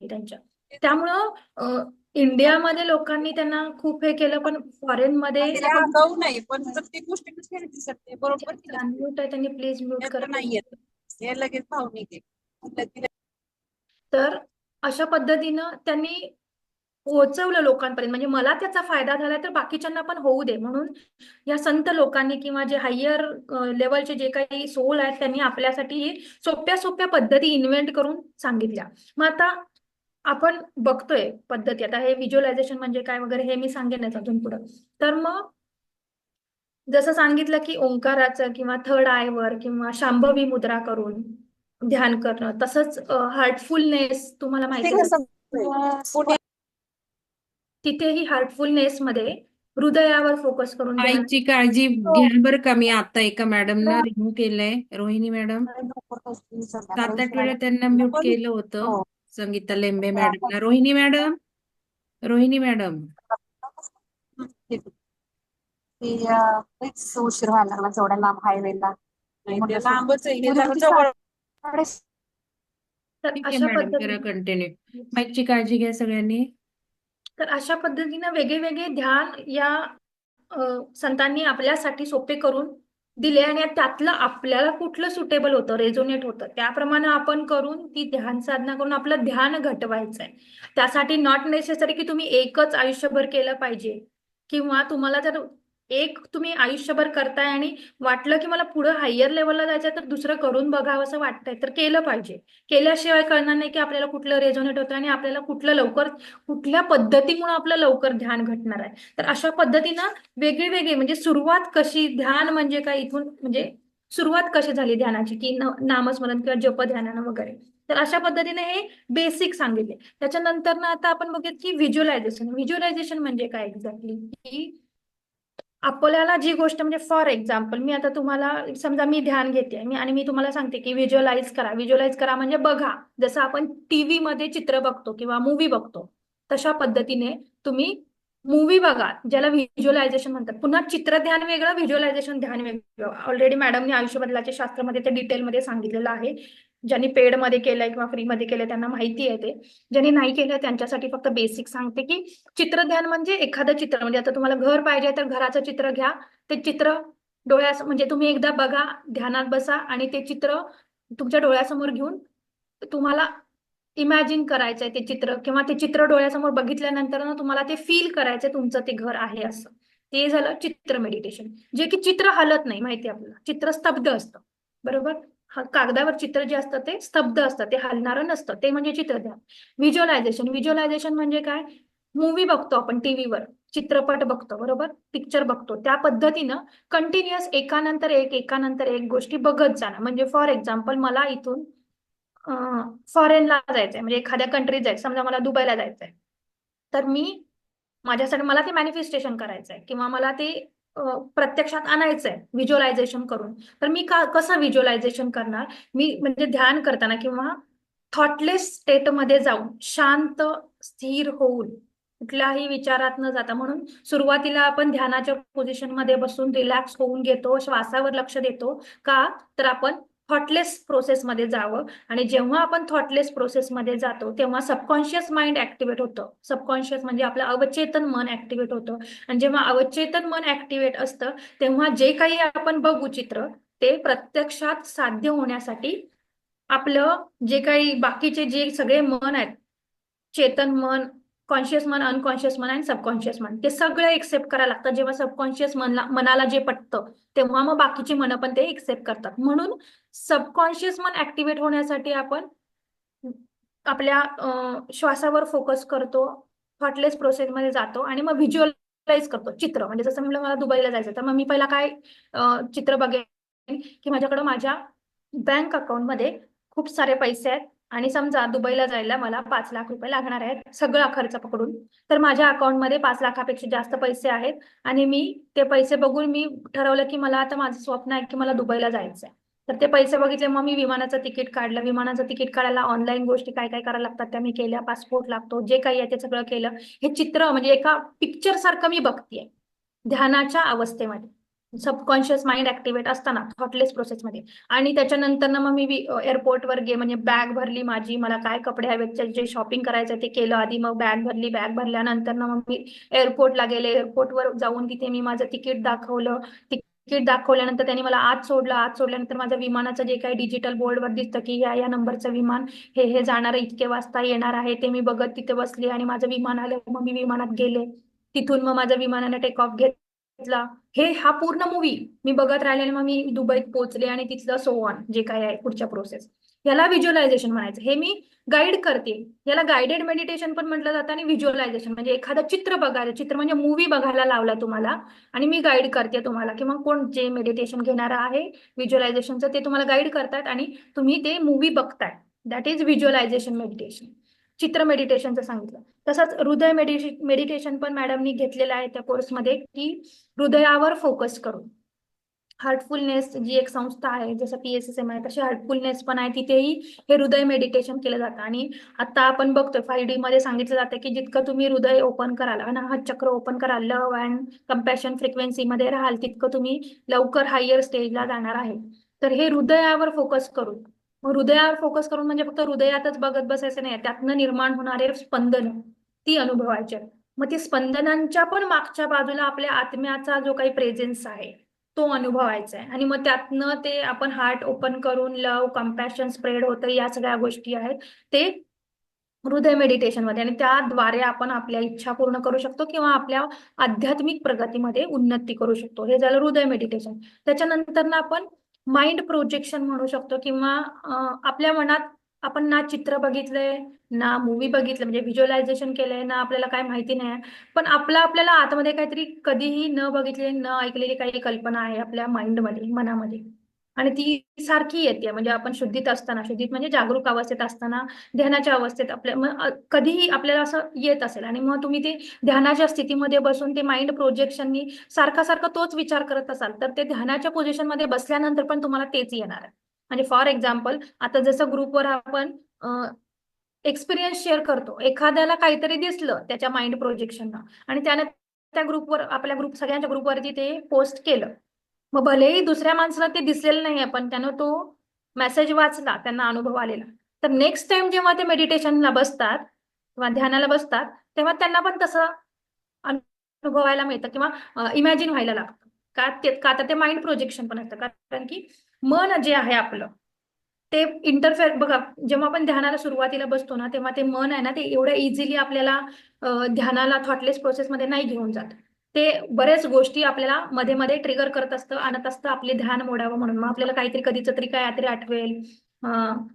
त्यांच्या. त्यामुळं इंडियामध्ये लोकांनी त्यांना खूप हे केलं, पण फॉरेनमध्ये म्हणजे आगाऊ नाही, पण प्रत्येक गोष्टी कशी आहे दिसते बरोबर केलं असते. अनम्यूट आहे, त्यांनी प्लीज म्यूट यातलं करा. नाही येत. हे लगेच भावनिक आहे. तर अशा पद्धतीनं त्यांनी पोहोचवलं लोकांपर्यंत, म्हणजे मला त्याचा फायदा झाला तर बाकीच्यांना पण होऊ दे म्हणून या संत लोकांनी किंवा जे हायर लेवलचे जे काही सोल आहेत त्यांनी आपल्यासाठी हे सोप्या सोप्या पद्धती इन्व्हेंट करून सांगितल्या. मग आता आपण बघतोय पद्धती, आता हे व्हिज्युअलायझेशन म्हणजे काय वगैरे हे मी सांगेनच अजून पुढं. तर मग जसं सांगितलं की ओंकाराचं किंवा थर्ड आयवर किंवा शांभवी मुद्रा करून ध्यान करणं, तसंच हार्टफुलनेस तुम्हाला माहिती पुणे तिथेही हार्टफुलनेस मध्ये हृदयावर फोकस करून ध्यान. आईची काळजी घ्या बरं का. मी आता एका मॅडमना रिमूव्ह केलंय, रोहिणी मॅडम. 7-8 वेळा त्यांना म्यूट केलं होतं, संगीता लेंबे मॅडमला. Rohini madam, Rohini madam. उशीर व्हायला लागला जेवढ्या लांब हायवेला. लांबच आहे तर ठीक आहे अशा मॅडम, करा पद्धतीने कंटिन्यू. माईकची काळजी घ्या सगळ्यांनी. तर अशा पद्धतीनं वेगळे ध्यान या संतांनी आपल्यासाठी सोपे करून दिले आणि त्यातलं आपल्याला कुठलं सुटेबल होतं, रेझोनेट होतं, त्याप्रमाणे आपण करून ती ध्यान साधना करून आपलं ध्यान घटवायचं आहे. त्यासाठी नॉट नेसेसरी की तुम्ही एकच आयुष्यभर केलं पाहिजे, किंवा तुम्हाला जर एक तुम्ही आयुष्यभर करताय आणि वाटलं की मला पुढे हायर लेवलला जायचं तर दुसरं करून बघावं असं वाटतंय तर केलं पाहिजे. केल्याशिवाय कळणार नाही की आपल्याला कुठलं रेझोनेट होतं आणि आपल्याला कुठलं लवकर कुठल्या पद्धतीमुळे आपलं लवकर ध्यान घटणार आहे. तर अशा पद्धतीनं वेगळी म्हणजे सुरुवात कशी, ध्यान म्हणजे काय, इथून म्हणजे सुरुवात कशी झाली ध्यानाची की नामस्मरण किंवा जप ध्यानानं वगैरे. तर अशा पद्धतीने हे बेसिक सांगितले. त्याच्यानंतर ना आता आपण बघूयात की व्हिज्युअलायझेशन म्हणजे काय एक्झॅक्टली, की आपल्याला जी गोष्ट म्हणजे फॉर एक्झाम्पल मी आता तुम्हाला समजा मी ध्यान घेते आणि मी तुम्हाला सांगते की व्हिज्युअलाइज करा म्हणजे बघा, जसं आपण टीव्ही मध्ये चित्र बघतो किंवा मूवी बघतो तशा पद्धतीने तुम्ही मूवी बघा, ज्याला व्हिज्युअलायझेशन म्हणतात. पुन्हा चित्र ध्यान वेगळं, व्हिज्युअलायझेशन ध्यान वेगळं. ऑलरेडी मॅडमने आयुष्य बदलाच्या शास्त्रामध्ये ते डिटेलमध्ये सांगितलेलं आहे. ज्यांनी पेड मध्ये केलंय किंवा फ्री मध्ये केलंय त्यांना माहिती आहे ते. ज्यांनी नाही केलं त्यांच्यासाठी फक्त बेसिक सांगते की चित्र ध्यान म्हणजे एखादं चित्र, म्हणजे आता तुम्हाला घर पाहिजे तर घराचं चित्र घ्या, ते चित्र डोळ्यास म्हणजे तुम्ही एकदा बघा, ध्यानात बसा आणि ते चित्र तुमच्या डोळ्यासमोर घेऊन तुम्हाला इमॅजिन करायचंय ते चित्र, किंवा ते चित्र डोळ्यासमोर बघितल्यानंतर ना तुम्हाला ते फील करायचंय तुमचं ते घर आहे असं. ते झालं चित्र मेडिटेशन. जे की चित्र हलत नाही, माहिती आपल्याला चित्र स्तब्ध असतं, बरोबर. कागदावर चित्र जे असतं ते स्तब्ध असतं, ते हलणारं नसतं, ते म्हणजे चित्र ध्यान. व्हिज्युअलायझेशन म्हणजे काय, मूवी बघतो आपण टीव्हीवर, चित्रपट बघतो बरोबर, पिक्चर बघतो, त्या पद्धतीनं कंटिन्युअस एकानंतर एक गोष्टी बघत जाणं. म्हणजे फॉर एक्झाम्पल मला इथून फॉरेनला जायचंय, म्हणजे एखाद्या कंट्रीत जायचं, समजा मला दुबईला जायचंय, तर मी माझ्यासाठी मला ते मॅनिफेस्टेशन करायचंय किंवा मला ते प्रत्यक्षात आणायचंय व्हिज्युअलायझेशन करून. तर मी कसं व्हिज्युअलायझेशन करणार, मी म्हणजे ध्यान करताना किंवा थॉटलेस स्टेटमध्ये जाऊन शांत स्थिर होऊन कुठल्याही विचारात न जाता, म्हणून सुरुवातीला आपण ध्यानाच्या पोझिशनमध्ये बसून रिलॅक्स होऊन घेतो, श्वासावर लक्ष देतो का, तर आपण थॉटलेस प्रोसेसमध्ये जावं. आणि जेव्हा आपण थॉटलेस प्रोसेसमध्ये जातो तेव्हा सबकॉन्शियस माइंड ऍक्टिव्हेट होतं. सबकॉन्शियस म्हणजे आपलं अवचेतन मन ऍक्टिव्हेट होतं. आणि जेव्हा अवचेतन मन ऍक्टिव्हेट असतं तेव्हा जे काही आपण बघू चित्र ते प्रत्यक्षात साध्य होण्यासाठी आपलं जे काही बाकीचे जे सगळे मन आहेत, चेतन मन, कॉन्शियस मन, अनकॉन्शियस मन आणि सबकॉन्शियस मन, ते सगळे एक्सेप्ट करायला लागतं. जेव्हा सबकॉन्शियस मनाला जे पटतं तेव्हा मग बाकीची मन पण ते एक्सेप्ट करतात. म्हणून सबकॉन्शियस मन ऍक्टिव्हेट होण्यासाठी आपण आपल्या श्वासावर फोकस करतो, थॉटलेस प्रोसेसमध्ये जातो आणि मग व्हिज्युअलाइज करतो चित्र. म्हणजे जसं म्हणलं मला दुबईला जायचं तर मग मी पहिला काय चित्र बघेन की माझ्याकडे माझ्या बँक अकाउंटमध्ये खूप सारे पैसे आहेत आणि समजा दुबईला जायला मला 5 लाख रुपये लागणार आहेत सगळा खर्च पकडून. तर माझ्या अकाउंटमध्ये 5 लाखापेक्षा जास्त पैसे आहेत आणि मी ते पैसे बघून मी ठरवलं की मला आता माझं स्वप्न आहे की मला दुबईला जायचं आहे. तर ते पैसे बघितले, मग मी विमानाचं तिकीट काढलं. विमानाचं तिकीट काढायला ऑनलाईन गोष्टी काय काय करायला लागतात त्या मी केल्या. पासपोर्ट लागतो, जे काही आहे ते सगळं केलं. हे चित्र म्हणजे एका पिक्चर सारखं मी बघतीये ध्यानाच्या अवस्थेमध्ये. सबकॉन्शियस माइंड ऍक्टिव्हेट असताना थॉटलेस प्रोसेसमध्ये. आणि त्याच्यानंतर ना मग मी एअरपोर्टवर म्हणजे बॅग भरली माझी. मला काय कपडे हवेत, जे शॉपिंग करायचं ते केलं आधी. मग बॅग भरली. बॅग भरल्यानंतर ना मग मी एअरपोर्टला गेले. एअरपोर्टवर जाऊन तिथे मी माझं तिकीट दाखवलं. तिकीट दाखवल्यानंतर त्यांनी मला आत सोडलं. आत सोडल्यानंतर माझं विमानाचं जे काही डिजिटल बोर्डवर दिसतं की या नंबरचं विमान हे जाणार इतके वाजता येणार आहे, ते मी बघत तिथे बसले. आणि माझं विमान आलं. मग मी विमानात गेले. तिथून मग माझ्या विमानाने टेक ऑफ घेतला. हा पूर्ण मूवी मी बघत राहिले. आणि मग मी दुबईत पोहोचले आणि तिथलं सो ऑन जे काय आहे पुढच्या प्रोसेस, याला व्हिज्युअलायझेशन म्हणायचं. हे मी गाईड करते. याला गायडेड मेडिटेशन पण म्हटलं जातं. आणि व्हिज्युअलायझेशन म्हणजे एखादं चित्र बघायला, चित्र म्हणजे मूवी बघायला लावला तुम्हाला आणि मी गाईड करते तुम्हाला, किंवा कोण जे मेडिटेशन घेणार आहे व्हिज्युअलायझेशनचं ते तुम्हाला गाईड करतात आणि तुम्ही ते मूवी बघताय. That is visualisation meditation. चित्र मेडिटेशनचं सांगितलं. तसंच हृदय मेडिटेशन पण मॅडमनी घेतलेलं आहे त्या कोर्समध्ये, की हृदयावर फोकस करून. हार्टफुलनेस जी एक संस्था आहे, जसं PSSM आहे तशी हार्टफुलनेस पण आहे, तिथेही हे हृदय मेडिटेशन केलं जातं. आणि आता आपण बघतोय 5D मध्ये सांगितलं जातं की जितकं तुम्ही हृदय ओपन कराल, अनाहत चक्र ओपन कराल, लव्ह अँड कम्पॅशन फ्रिक्वेन्सीमध्ये राहाल, तितकं तुम्ही लवकर हायर स्टेजला जाणार आहे. तर हे हृदयावर फोकस करून. मग हृदयावर फोकस करून म्हणजे फक्त हृदयातच बघत बसायचं नाही, त्यातनं निर्माण होणारे स्पंदन ती अनुभवायचे. मग ती स्पंदनांच्या पण मागच्या बाजूला आपल्या आत्म्याचा जो काही प्रेझेन्स आहे तो अनुभवायचा आहे. आणि मग त्यातनं ते आपण हार्ट ओपन करून लव कम्पॅशन स्प्रेड होतं, या सगळ्या गोष्टी आहेत ते हृदय मेडिटेशन मध्ये. आणि त्याद्वारे आपण आपल्या इच्छा पूर्ण करू शकतो किंवा आपल्या आध्यात्मिक प्रगतीमध्ये उन्नती करू शकतो. हे झालं हृदय मेडिटेशन. त्याच्यानंतर ना आपण माइंड प्रोजेक्शन म्हणू शकतो, किंवा आपल्या मनात आपण ना चित्र बघितलंय ना मूवी बघितलं म्हणजे व्हिज्युअलायझेशन केलंय ना आपल्याला काय माहिती नाही, पण आपल्याला आतमध्ये काहीतरी कधीही न बघितलेली न ऐकलेली काही कल्पना आहे आपल्या माइंडमध्ये, मनामध्ये. आणि ती सारखी येते म्हणजे आपण शुद्धीत असताना, शुद्धीत म्हणजे जागरूक अवस्थेत असताना, ध्यानाच्या अवस्थेत आपल्या कधीही आपल्याला असं येत असेल. आणि मग तुम्ही ते ध्यानाच्या स्थितीमध्ये बसून ते माइंड प्रोजेक्शननी सारखा सारखा तोच विचार करत असाल तर ते ध्यानाच्या पोझिशनमध्ये बसल्यानंतर पण तुम्हाला तेच येणार आहे. म्हणजे फॉर एक्झाम्पल आता जसं ग्रुपवर आपण एक्सपिरियन्स शेअर करतो, एखाद्याला काहीतरी दिसलं त्याच्या माइंड प्रोजेक्शनला आणि त्याने त्या ग्रुपवर, आपल्या ग्रुप सगळ्यांच्या ग्रुपवरती ते पोस्ट केलं. मग भलेही दुसऱ्या माणसाला ते दिसलेलं नाहीये, पण त्यानं तो मेसेज वाचला, त्यांना अनुभव आलेला. तर नेक्स्ट टाइम जेव्हा ते मेडिटेशनला बसतात किंवा ध्यानाला बसतात, तेव्हा त्यांना पण तसं अनुभवायला मिळतं किंवा इमॅजिन व्हायला लागतं. का तर ते माइंड प्रोजेक्शन पण असतं. कारण की मन जे आहे आपलं ते इंटरफेअर बघा, जेव्हा आपण ध्यानाला सुरुवातीला बसतो ना, तेव्हा ते मन आहे ना ते एवढ्या इझिली आपल्याला ध्यानाला थॉटलेस प्रोसेसमध्ये नाही घेऊन जात. ते बऱ्याच गोष्टी आपल्याला मध्ये मध्ये ट्रिगर करत असतं, आणत असतं आपले ध्यान मोडावं म्हणून. मग आपल्याला काहीतरी कधीच तरी काहीतरी आठवेल,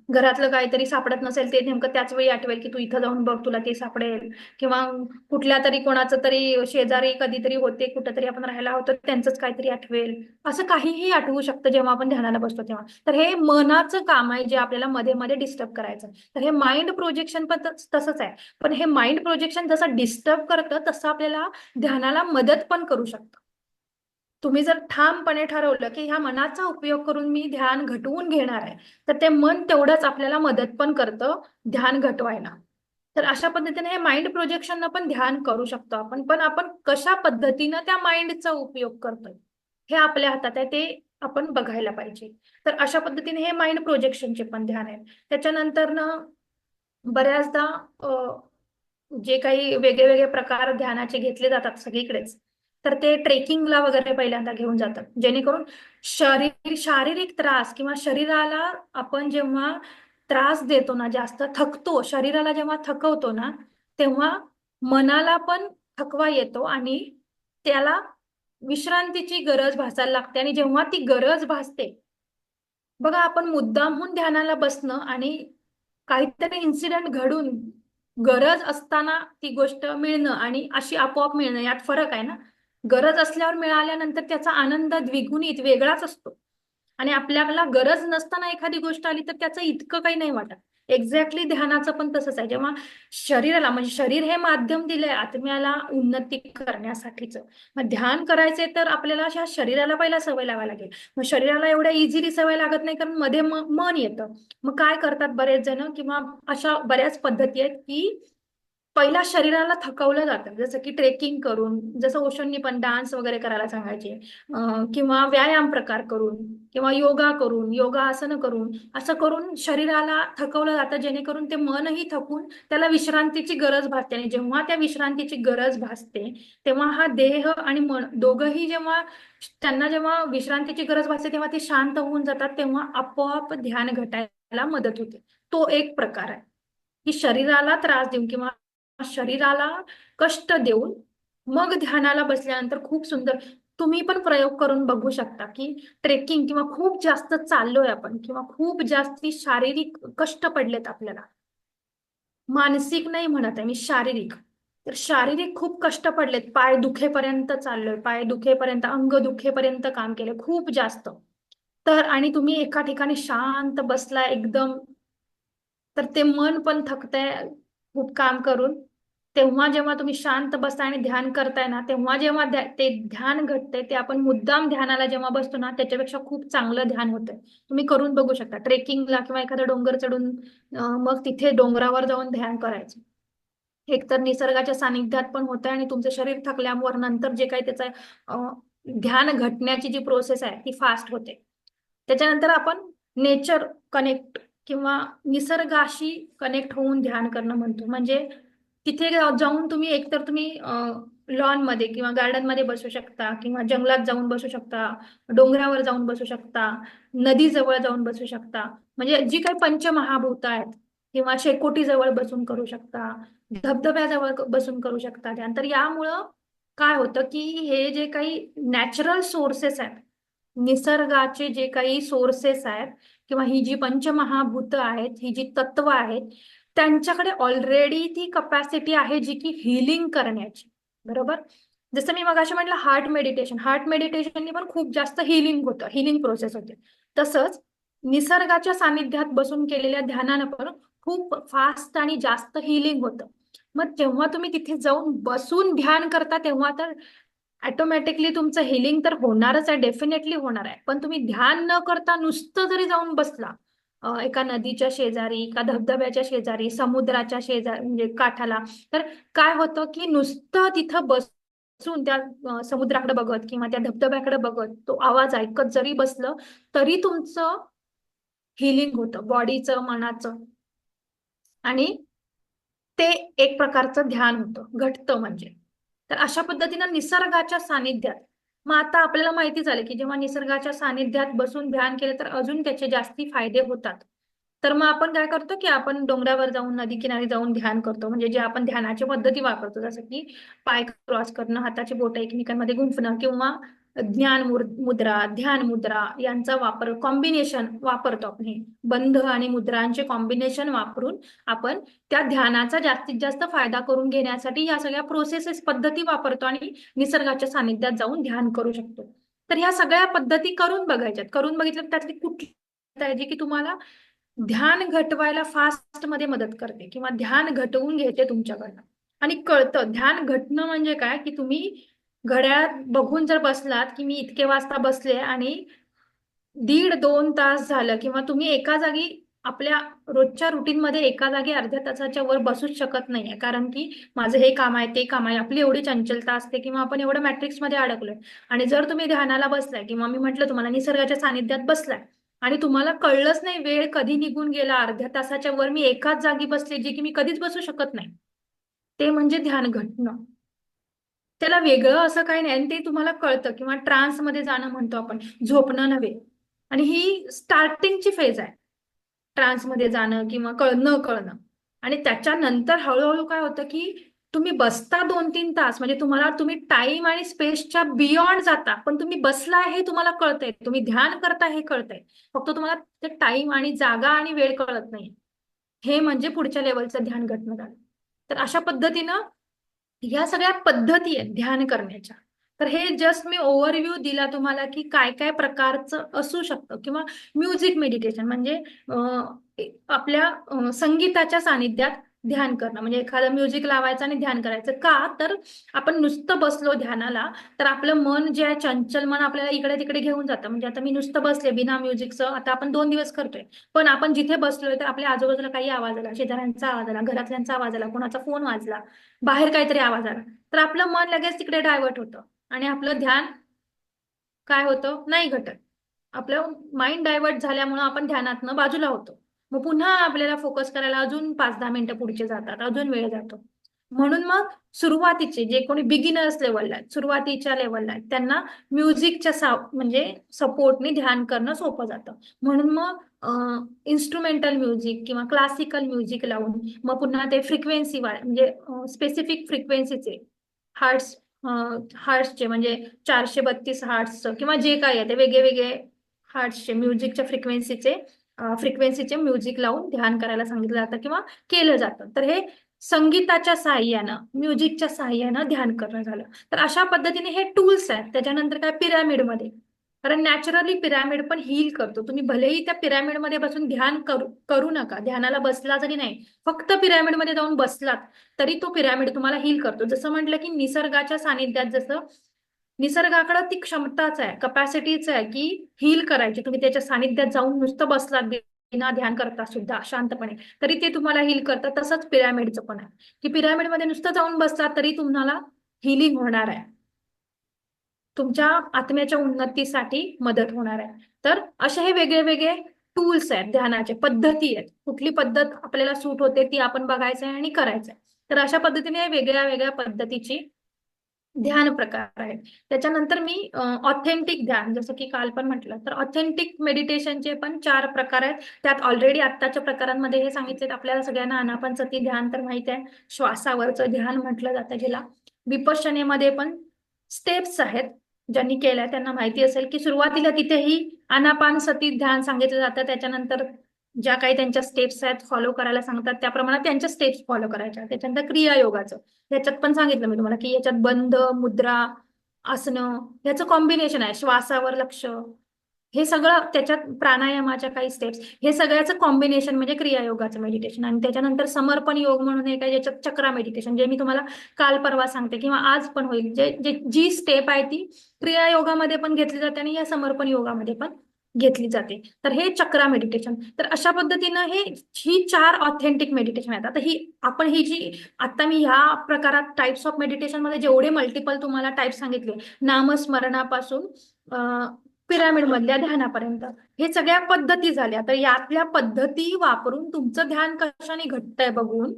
घरातलं काहीतरी सापडत नसेल ते नेमकं त्याच वेळी आठवेल की तू इथं जाऊन बघ तुला ते सापडेल, किंवा कुठल्या तरी कोणाचं तरी शेजारी कधीतरी होते, कुठंतरी आपण राहायला होतो त्यांचंच काहीतरी आठवेल. असं काहीही आठवू शकतं जेव्हा आपण ध्यानाला बसतो तेव्हा. तर हे मनाचं काम आहे जे आपल्याला मध्ये मध्ये डिस्टर्ब करायचं. तर हे माइंड प्रोजेक्शन पण तसंच आहे. पण हे माइंड प्रोजेक्शन जसं डिस्टर्ब करतं तसं आपल्याला ध्यानाला मदत पण करू शकतं. तुम्ही जर ठामपणे ठरवलं की ह्या मनाचा उपयोग करून मी ध्यान घटवून घेणार आहे, तर ते मन तेवढंच आपल्याला मदत पण करतं ध्यान घटवायला. तर अशा पद्धतीने हे माइंड प्रोजेक्शन पण ध्यान करू शकतो आपण. पण आपण कशा पद्धतीनं त्या माइंडचा उपयोग करतोय हे आपल्या हातात आहे, ते आपण बघायला पाहिजे. तर अशा पद्धतीने हे माइंड प्रोजेक्शनचे पण ध्यान आहे. त्याच्यानंतर ना बऱ्याचदा जे काही वेगळे वेगळे प्रकार ध्यानाचे घेतले जातात सगळीकडेच, तर ते ट्रेकिंगला वगैरे पहिल्यांदा घेऊन जातात, जेणेकरून शारीरिक त्रास किंवा शरीराला आपण जेव्हा त्रास देतो ना, जास्त थकतो, शरीराला जेव्हा थकवतो ना, तेव्हा मनाला पण थकवा येतो आणि त्याला विश्रांतीची गरज भासायला लागते. आणि जेव्हा ती गरज भासते बघा, आपण मुद्दामहून ध्यानाला बसणं आणि काहीतरी इन्सिडेंट घडून गरज असताना ती गोष्ट मिळणं आणि अशी आपोआप मिळणं यात फरक आहे ना. गरज असल्यावर मिळाल्यानंतर त्याचा आनंद द्विगुणित वेगळाच असतो. आणि आपल्याला गरज नसताना एखादी गोष्ट आली तर त्याचं इतकं काही नाही वाटत. एक्झॅक्टली ध्यानाचं पण तसंच आहे. जेव्हा शरीराला म्हणजे शरीर हे माध्यम दिलंय आत्म्याला उन्नती करण्यासाठीचं, मग ध्यान करायचंय तर आपल्याला अशा शरीराला पहिला सवय लावायला लागेल. मग शरीराला एवढ्या इझिली सवय लागत नाही, कारण मध्ये मन येतं. मग काय करतात बरेच जण, किंवा अशा बऱ्याच पद्धती आहेत की पहिला शरीराला थकवलं जातं, जसं की ट्रेकिंग करून, जसं ओशोंनी पण डान्स वगैरे करायला सांगायचे, किंवा व्यायाम प्रकार करून, किंवा योगा करून, योगा आसनं करून, असं करून शरीराला थकवलं जातं, जेणेकरून ते मनही थकून त्याला विश्रांतीची गरज भासते. आणि जेव्हा त्या विश्रांतीची गरज भासते तेव्हा हा देह आणि मन दोघंही जेव्हा विश्रांतीची गरज भासते तेव्हा ते शांत होऊन जातात, तेव्हा आपोआप ध्यान घटायला मदत होते. तो एक प्रकार आहे की शरीराला त्रास देऊन किंवा शरीराला कष्ट देऊन मग ध्यानाला बसल्यानंतर खूप सुंदर. तुम्ही पण प्रयोग करून बघू शकता की ट्रेकिंग किंवा खूप जास्त चाललोय आपण, किंवा खूप जास्ती शारीरिक कष्ट पडलेत आपल्याला, मानसिक नाही म्हणत आहे मी, शारीरिक. तर शारीरिक खूप कष्ट पडलेत, पाय दुखेपर्यंत चाललोय, पाय दुखेपर्यंत, अंग दुखेपर्यंत काम केलं खूप जास्त, तर आणि तुम्ही एका ठिकाणी शांत बसलाय एकदम, तर ते मन पण थकतंय खूप काम करून. तेव्हा जेव्हा तुम्ही शांत बसताय आणि ध्यान करताय ना, तेव्हा जेव्हा ते ध्यान घडतंय, ते आपण मुद्दाम ध्यानाला जेव्हा बसतो ना त्याच्यापेक्षा खूप चांगलं ध्यान होतंय. तुम्ही करून बघू शकता ट्रेकिंगला किंवा एखादा डोंगर चढून मग तिथे डोंगरावर जाऊन ध्यान करायचं. एकतर निसर्गाच्या सानिध्यात पण होतंय आणि तुमचं शरीर थकल्यावर नंतर जे काही त्याचं ध्यान घटण्याची जी प्रोसेस आहे ती फास्ट होते. त्याच्यानंतर आपण नेचर कनेक्ट किंवा निसर्गाशी कनेक्ट होऊन ध्यान करणं म्हणतो. म्हणजे तिथे जाऊन तुम्ही एकतर तुम्ही लॉन मध्ये किंवा गार्डन मध्ये बसू शकता, किंवा जंगलात जाऊन बसू शकता, डोंगरावर जाऊन बसू शकता, नदी जवळ जाऊन बसू शकता, म्हणजे जी काही पंचमहाभूत आहेत, किंवा शेकोटी जवळ बसून करू शकता, धबधब्याजवळ बसून करू शकता ध्यान. तर यामुळं काय होतं की हे जे काही नॅचरल सोर्सेस आहेत, निसर्गाचे जे काही सोर्सेस आहेत, किंवा ही जी पंचमहाभूत आहेत, ही जी तत्व आहेत, त्यांच्याकडे ऑलरेडी ती कपॅसिटी आहे जी की हिलिंग करण्याची. बरोबर. जसं मी मगाशी म्हटलं हार्ट मेडिटेशननी पण खूप जास्त हिलिंग होतं, हिलिंग प्रोसेस होते. तसंच निसर्गाच्या सानिध्यात बसून केलेल्या ध्यानानं पण खूप फास्ट आणि जास्त हिलिंग होतं. मग जेव्हा तुम्ही तिथे जाऊन बसून ध्यान करता तेव्हा तर ऑटोमॅटिकली तुमचं हिलिंग तर होणारच आहे, डेफिनेटली होणार आहे. पण तुम्ही ध्यान न करता नुसतं जरी जाऊन बसला एका नदीच्या शेजारी, एका धबधब्याच्या शेजारी, समुद्राच्या शेजारी म्हणजे काठाला, तर काय होतं की नुसतं तिथं बसून त्या समुद्राकडे बघत किंवा त्या धबधब्याकडे बघत तो आवाज ऐकत जरी बसलं तरी तुमचं हिलिंग होतं बॉडीचं, मनाचं, आणि ते एक प्रकारचं ध्यान होतं, घटतं म्हणजे. तर अशा पद्धतीनं निसर्गाच्या सानिध्यात, मग आता आपल्याला माहिती झालं की जेव्हा निसर्गाच्या सानिध्यात बसून ध्यान केलं तर अजून त्याचे जास्ती फायदे होतात. तर मग आपण काय करतो की आपण डोंगरावर जाऊन, नदी किनारी जाऊन ध्यान करतो. म्हणजे जे आपण ध्यानाच्या पद्धती वापरतो, जसं की पाय क्रॉस करणं, हाताची बोटं एकमेकांमध्ये गुंफणं, किंवा मुद्रा, ध्यान मुद्रा यांचा वापर, कॉम्बिनेशन वापरतो आपण. हे बंध आणि मुद्रांचे कॉम्बिनेशन वापरून आपण त्या ध्यानाचा जास्तीत जास्त फायदा करून घेण्यासाठी या सगळ्या प्रोसेसेस, पद्धती वापरतो आणि निसर्गाच्या सानिध्यात जाऊन ध्यान करू शकतो. तर ह्या सगळ्या पद्धती करून बघायच्यात. करून बघितलं त्यातली कुठली आहे जी की तुम्हाला ध्यान घटवायला फास्ट मध्ये मदत करते, किंवा ध्यान घटवून घेते तुमच्याकडनं. आणि कळतं ध्यान घटणं म्हणजे काय, की तुम्ही घड्याळात बघून जर बसलात की मी इतके वाजता बसले आणि 1.5-2 तास झालं, किंवा तुम्ही एका जागी आपल्या रोजच्या रुटीन मध्ये एका जागी अर्ध्या तासाच्या वर बसूच शकत नाहीये, कारण की माझं हे काम आहे, ते काम आहे, आपली एवढी चंचलता असते, किंवा आपण एवढं मॅट्रिक्स मध्ये अडकलोय. आणि जर तुम्ही ध्यानाला बसलाय, किंवा मी म्हटलं तुम्हाला निसर्गाच्या सानिध्यात बसलाय, आणि तुम्हाला कळलंच नाही वेळ कधी निघून गेला, अर्ध्या तासाच्या वर मी एकाच जागी बसले जे की मी कधीच बसू शकत नाही, ते म्हणजे ध्यान घटणं. त्याला वेगळं असं काही नाही, आणि ते तुम्हाला कळतं, किंवा ट्रान्स मध्ये जाणं म्हणतो आपण, झोपणं नव्हे. आणि ही स्टार्टिंगची फेज आहे, ट्रान्स मध्ये जाणं किंवा न कळणं. आणि त्याच्यानंतर हळूहळू काय होतं की तुम्ही बसता 2-3 तास, म्हणजे तुम्ही टाइम आणि स्पेसच्या बियॉन्ड जाता, पण तुम्ही बसलाय हे तुम्हाला कळतंय, तुम्ही ध्यान करताय हे कळतंय, फक्त तुम्हाला ते टाइम आणि जागा आणि वेळ कळत नाही. हे म्हणजे पुढच्या लेवलचं ध्यान घटना झालं. तर अशा पद्धतीनं ह्या सगळ्या पद्धती आहेत ध्यान करण्याच्या. तर हे जस्ट मी ओव्हरव्ह्यू दिला तुम्हाला की काय काय प्रकारचं असू शकतं. किंवा म्युझिक मेडिटेशन म्हणजे आपल्या संगीताच्या सानिध्यात ध्यान करणं, म्हणजे एखादं म्युझिक लावायचं आणि ध्यान करायचं. का तर आपण नुसतं बसलो ध्यानाला तर आपलं मन जे आहे, चंचल मन आपल्याला इकडे तिकडे घेऊन जातं. म्हणजे आता मी नुसतं बसले बिना म्युझिकचं, आता आपण 2 दिवस करतोय, पण आपण जिथे बसलोय तर आपल्या आजूबाजूला काही आवाज आला, शेजाऱ्यांचा आवाज आला, घरातल्यांचा आवाज आला, कोणाचा फोन वाजला, बाहेर काहीतरी आवाज आला, तर आपलं मन लगेच तिकडे डायव्हर्ट होतं आणि आपलं ध्यान काय होतं, नाही घटत. आपलं माइंड डायव्हर्ट झाल्यामुळे आपण ध्यानातनं बाजूला होतो. मग पुन्हा आपल्याला फोकस करायला अजून 5-10 मिनिटं पुढचे जातात, अजून वेळ जातो. म्हणून मग सुरुवातीचे जे कोणी बिगिनर्स लेवलला आहेत, सुरुवातीच्या लेवलला आहेत, त्यांना म्युझिकच्या म्हणजे सपोर्टने ध्यान करणं सोपं जातं. म्हणून मग इन्स्ट्रुमेंटल म्युझिक किंवा क्लासिकल म्युझिक लावून मग पुन्हा ते फ्रिक्वेन्सी म्हणजे स्पेसिफिक फ्रिक्वेन्सीचे हार्ट्स हार्ट्सचे म्हणजे 432 हार्ट्सचं किंवा जे काही आहे ते वेगळे हार्ट्सचे म्युझिकच्या फ्रिक्वेन्सीचे म्युझिक लावून ध्यान करायला सांगितलं जातं किंवा केलं जातं. तर हे संगीताच्या साहाय्यानं, म्युझिकच्या साहाय्यानं ध्यान करणं झालं. तर अशा पद्धतीने हे टूल्स आहेत. त्याच्यानंतर काय, पिरॅमिडमध्ये, कारण नॅचरली पिरॅमिड पण हील करतो. तुम्ही भलेही त्या पिरॅमिडमध्ये बसून ध्यान करू नका, ध्यानाला बसला जरी नाही, फक्त पिरॅमिडमध्ये जाऊन बसलात तरी तो पिरॅमिड तुम्हाला हील करतो. जसं म्हटलं की निसर्गाच्या सानिध्यात, जसं निसर्गाकडे ती क्षमताच आहे, कपॅसिटीच आहे की हील करायची. तुम्ही त्याच्या सानिध्यात जाऊन नुसतं बसलात बिना ध्यान करता सुद्धा शांतपणे, तरी ते तुम्हाला हील करतात. तसंच पिरॅमिडचं पण आहे की पिरॅमिडमध्ये नुसतं जाऊन बसलात तरी तुम्हाला हिलिंग होणार आहे, तुमच्या आत्म्याच्या उन्नतीसाठी मदत होणार आहे. तर असे हे वेगळे वेगळे टूल्स आहेत, ध्यानाचे पद्धती आहेत. कुठली पद्धत आपल्याला सूट होते ती आपण बघायचं आहे आणि करायचं आहे. तर अशा पद्धतीने वेगळ्या वेगळ्या पद्धतीची ध्यान प्रकार आहेत. त्याच्यानंतर मी ऑथेंटिक ध्यान, जसं की काल पण म्हटलं, तर ऑथेंटिक मेडिटेशनचे पण 4 प्रकार आहेत. त्यात ऑलरेडी आत्ताच्या प्रकारांमध्ये हे सांगितलेत आपल्याला सगळ्यांना. आनापानसती ध्यान तर माहित आहे, श्वासावरचं ध्यान म्हटलं जातं ज्याला. विपश्यनेमध्ये पण स्टेप्स आहेत, ज्यांनी केल्या त्यांना माहिती असेल की सुरुवातीला तिथेही आनापानसती ध्यान सांगितलं जातं. त्याच्यानंतर ज्या काही त्यांच्या स्टेप्स आहेत फॉलो करायला सांगतात त्याप्रमाणे त्यांच्या स्टेप्स फॉलो करायच्या. त्याच्यानंतर क्रियायोगाचं, याच्यात पण सांगितलं मी तुम्हाला की याच्यात बंध, मुद्रा, आसनं याचं कॉम्बिनेशन आहे. श्वासावर लक्ष, हे सगळं त्याच्यात, प्राणायामाच्या काही स्टेप्स, हे सगळ्याचं कॉम्बिनेशन म्हणजे क्रियायोगाचं मेडिटेशन. आणि त्याच्यानंतर समर्पण योग म्हणून एक आहे, ज्याच्यात चक्रा मेडिटेशन, जे मी तुम्हाला काल परवा सांगते किंवा आज पण होईल. जी स्टेप आहे ती क्रियायोगामध्ये पण घेतली जाते आणि या समर्पण योगामध्ये पण घेतली जाते. तर हे चक्रा मेडिटेशन. तर अशा पद्धतीनं ही 4 ऑथेंटिक मेडिटेशन आहेत. आता ही जी आता मी ह्या प्रकारात टाइप्स ऑफ मेडिटेशन मध्ये जेवढे मल्टिपल तुम्हाला टाइप सांगितले, नामस्मरणापासून पिरॅमिड मधल्या ध्यानापर्यंत, हे सगळ्या पद्धती झाल्या. तर यातल्या पद्धती वापरून तुमचं ध्यान कशाने घडतंय बघून,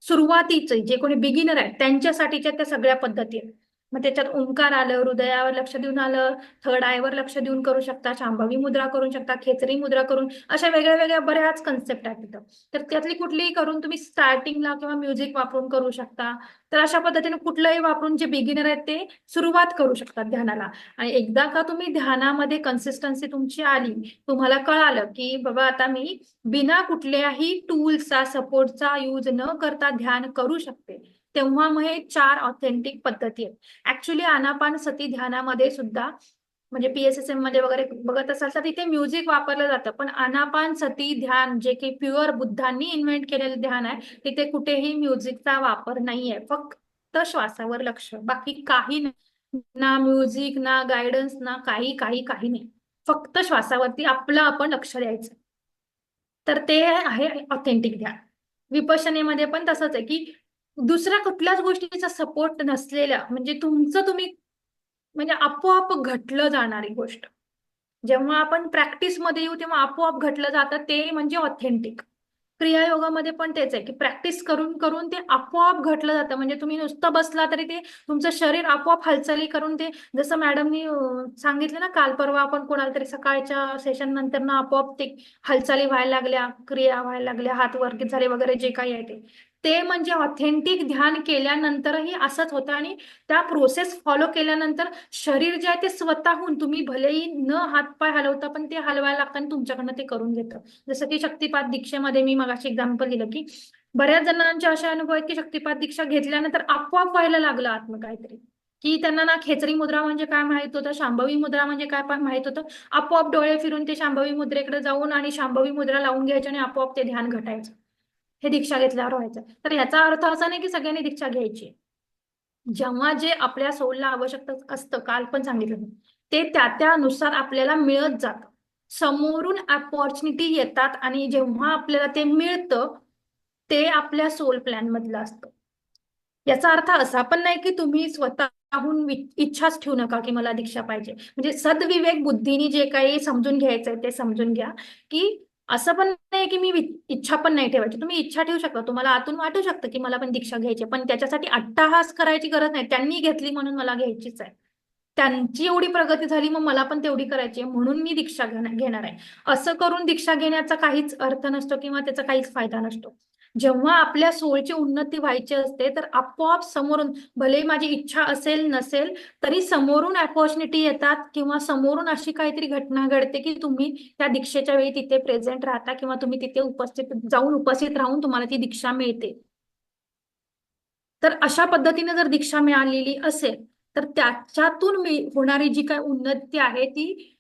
सुरुवातीचे जे कोणी बिगिनर आहेत त्यांच्यासाठीच्या त्या सगळ्या पद्धती आहेत. मग त्याच्यात ओंकार आलं, हृदयावर लक्ष देऊन आलं, थर्ड आयवर लक्ष देऊन करू शकता, शांभवी मुद्रा करू शकता, खेचरी मुद्रा करून, अशा वेगळ्या वेगळ्या बऱ्याच कन्सेप्ट आहेत तिथं. तर त्यातली कुठलीही करून तुम्ही स्टार्टिंगला किंवा म्युझिक वापरून करू शकता. तर अशा पद्धतीने कुठलंही वापरून जे बिगिनर आहेत ते सुरुवात करू शकतात ध्यानाला. आणि एकदा का तुम्ही ध्यानामध्ये कन्सिस्टन्सी तुमची आली, तुम्हाला कळालं की बाबा आता मी बिना कुठल्याही टूल्सचा, सपोर्टचा यूज न करता ध्यान करू शकते, तेव्हा मग हे 4 ऑथेंटिक पद्धती आहेत. ऍक्च्युली आनापानसती ध्यानामध्ये सुद्धा, म्हणजे PSSM मध्ये वगैरे बघत असाल तर तिथे म्युझिक वापरलं जातं, पण आनापानसती ध्यान जे की प्युअर बुद्धांनी इन्व्हेंट केलेलं ध्यान आहे, तिथे कुठेही म्युझिकचा वापर नाहीये. फक्त श्वासावर लक्ष, बाकी काही नाही. ना म्युझिक, ना गायडन्स, ना काही काही काही नाही. फक्त श्वासावरती आपलं आपण लक्ष द्यायचं. तर ते आहे ऑथेंटिक ध्यान. विपश्यनेमध्ये पण तसंच आहे की दुसऱ्या कुठल्याच गोष्टीचा सपोर्ट नसलेल्या, म्हणजे तुम्ही म्हणजे आपोआप घटलं जाणारी गोष्ट, जेव्हा आपण प्रॅक्टिसमध्ये येऊ तेव्हा आपोआप घटलं जातं, ते म्हणजे ऑथेंटिक. क्रियायोगामध्ये पण तेच आहे की प्रॅक्टिस करून करून ते आपोआप घटलं जातं. म्हणजे तुम्ही नुसतं बसला तरी ते तुमचं शरीर आपोआप हालचाली करून ते, जसं मॅडमनी सांगितलं ना काल परवा, आपण कोणाला तरी सकाळच्या सेशन नंतर ना आपोआप ते हालचाली व्हायला लागल्या, क्रिया व्हायला लागल्या, हात वरती झाले वगैरे, जे काही आहे ते म्हणजे ऑथेंटिक ध्यान केल्यानंतरही असंच होतं. आणि त्या प्रोसेस फॉलो केल्यानंतर शरीर जे आहे ते स्वतःहून, तुम्ही भलेही न हातपाय हलवता पण ते हलवायला लागतं आणि तुमच्याकडनं ते करून घेतं. जसं की शक्तिपात दीक्षेमध्ये मी मगाशी एक्झाम्पल दिलं की बऱ्याच जणांचे असे अनुभव आहेत की शक्तिपात दीक्षा घेतल्यानंतर आपोआप व्हायला लागलं आत्म काहीतरी. की त्यांना ना खेचरी मुद्रा म्हणजे काय माहित होतं, शांभवी मुद्रा म्हणजे काय पण माहित होतं. आपोआप डोळे फिरून ते शांभवी मुद्रेकडे जाऊन आणि शांभवी मुद्रा लावून घ्यायचे आणि आपोआप ते ध्यान घटायचं. हे दीक्षा घेतल्यावर व्हायचं. तर याचा अर्थ असा नाही की सगळ्यांनी दीक्षा घ्यायची. जेव्हा जे आपल्या सोलला आवश्यक असतं, काल पण सांगितलं मी, ते त्यानुसार आपल्याला मिळत जातं. समोरून अपॉर्च्युनिटी येतात आणि जेव्हा आपल्याला ते मिळतं ते आपल्या सोल प्लॅन मधलं असतं. याचा अर्थ असा पण नाही की तुम्ही स्वतःहून इच्छाच ठेवू नका की मला दीक्षा पाहिजे. म्हणजे सद्विवेक बुद्धीने जे काही समजून घ्यायचंय ते समजून घ्या, की असं पण नाही की मी इच्छा पण नाही ठेवायची. तुम्ही इच्छा ठेवू शकता, तुम्हाला आतून वाटू शकतं की मला पण दीक्षा घ्यायची, पण त्याच्यासाठी अट्टाहास करायची गरज नाही. त्यांनी घेतली म्हणून मला घ्यायचीच आहे. त्यांची एवढी प्रगती झाली मग मला पण तेवढी करायची आहे म्हणून मी दीक्षा घेणार आहे. असं करून दीक्षा घेण्याचा काहीच अर्थ नसतो किंवा त्याचा काहीच फायदा नसतो. जेव्हा आपल्या सोलची उन्नती व्हायची असते तर आपोआप समोरून, भले माझी इच्छा असेल नसेल तरी समोरून अपॉर्च्युनिटी येतात किंवा समोरून अशी काहीतरी घटना घडते की तुम्ही त्या दीक्षेच्या वेळी तिथे प्रेझेंट राहता किंवा तुम्ही तिथे उपस्थित राहून तुम्हाला ती दीक्षा मिळते. तर अशा पद्धतीने जर दीक्षा मिळालेली असेल तर त्याच्यातून होणारी जी काही उन्नती आहे ती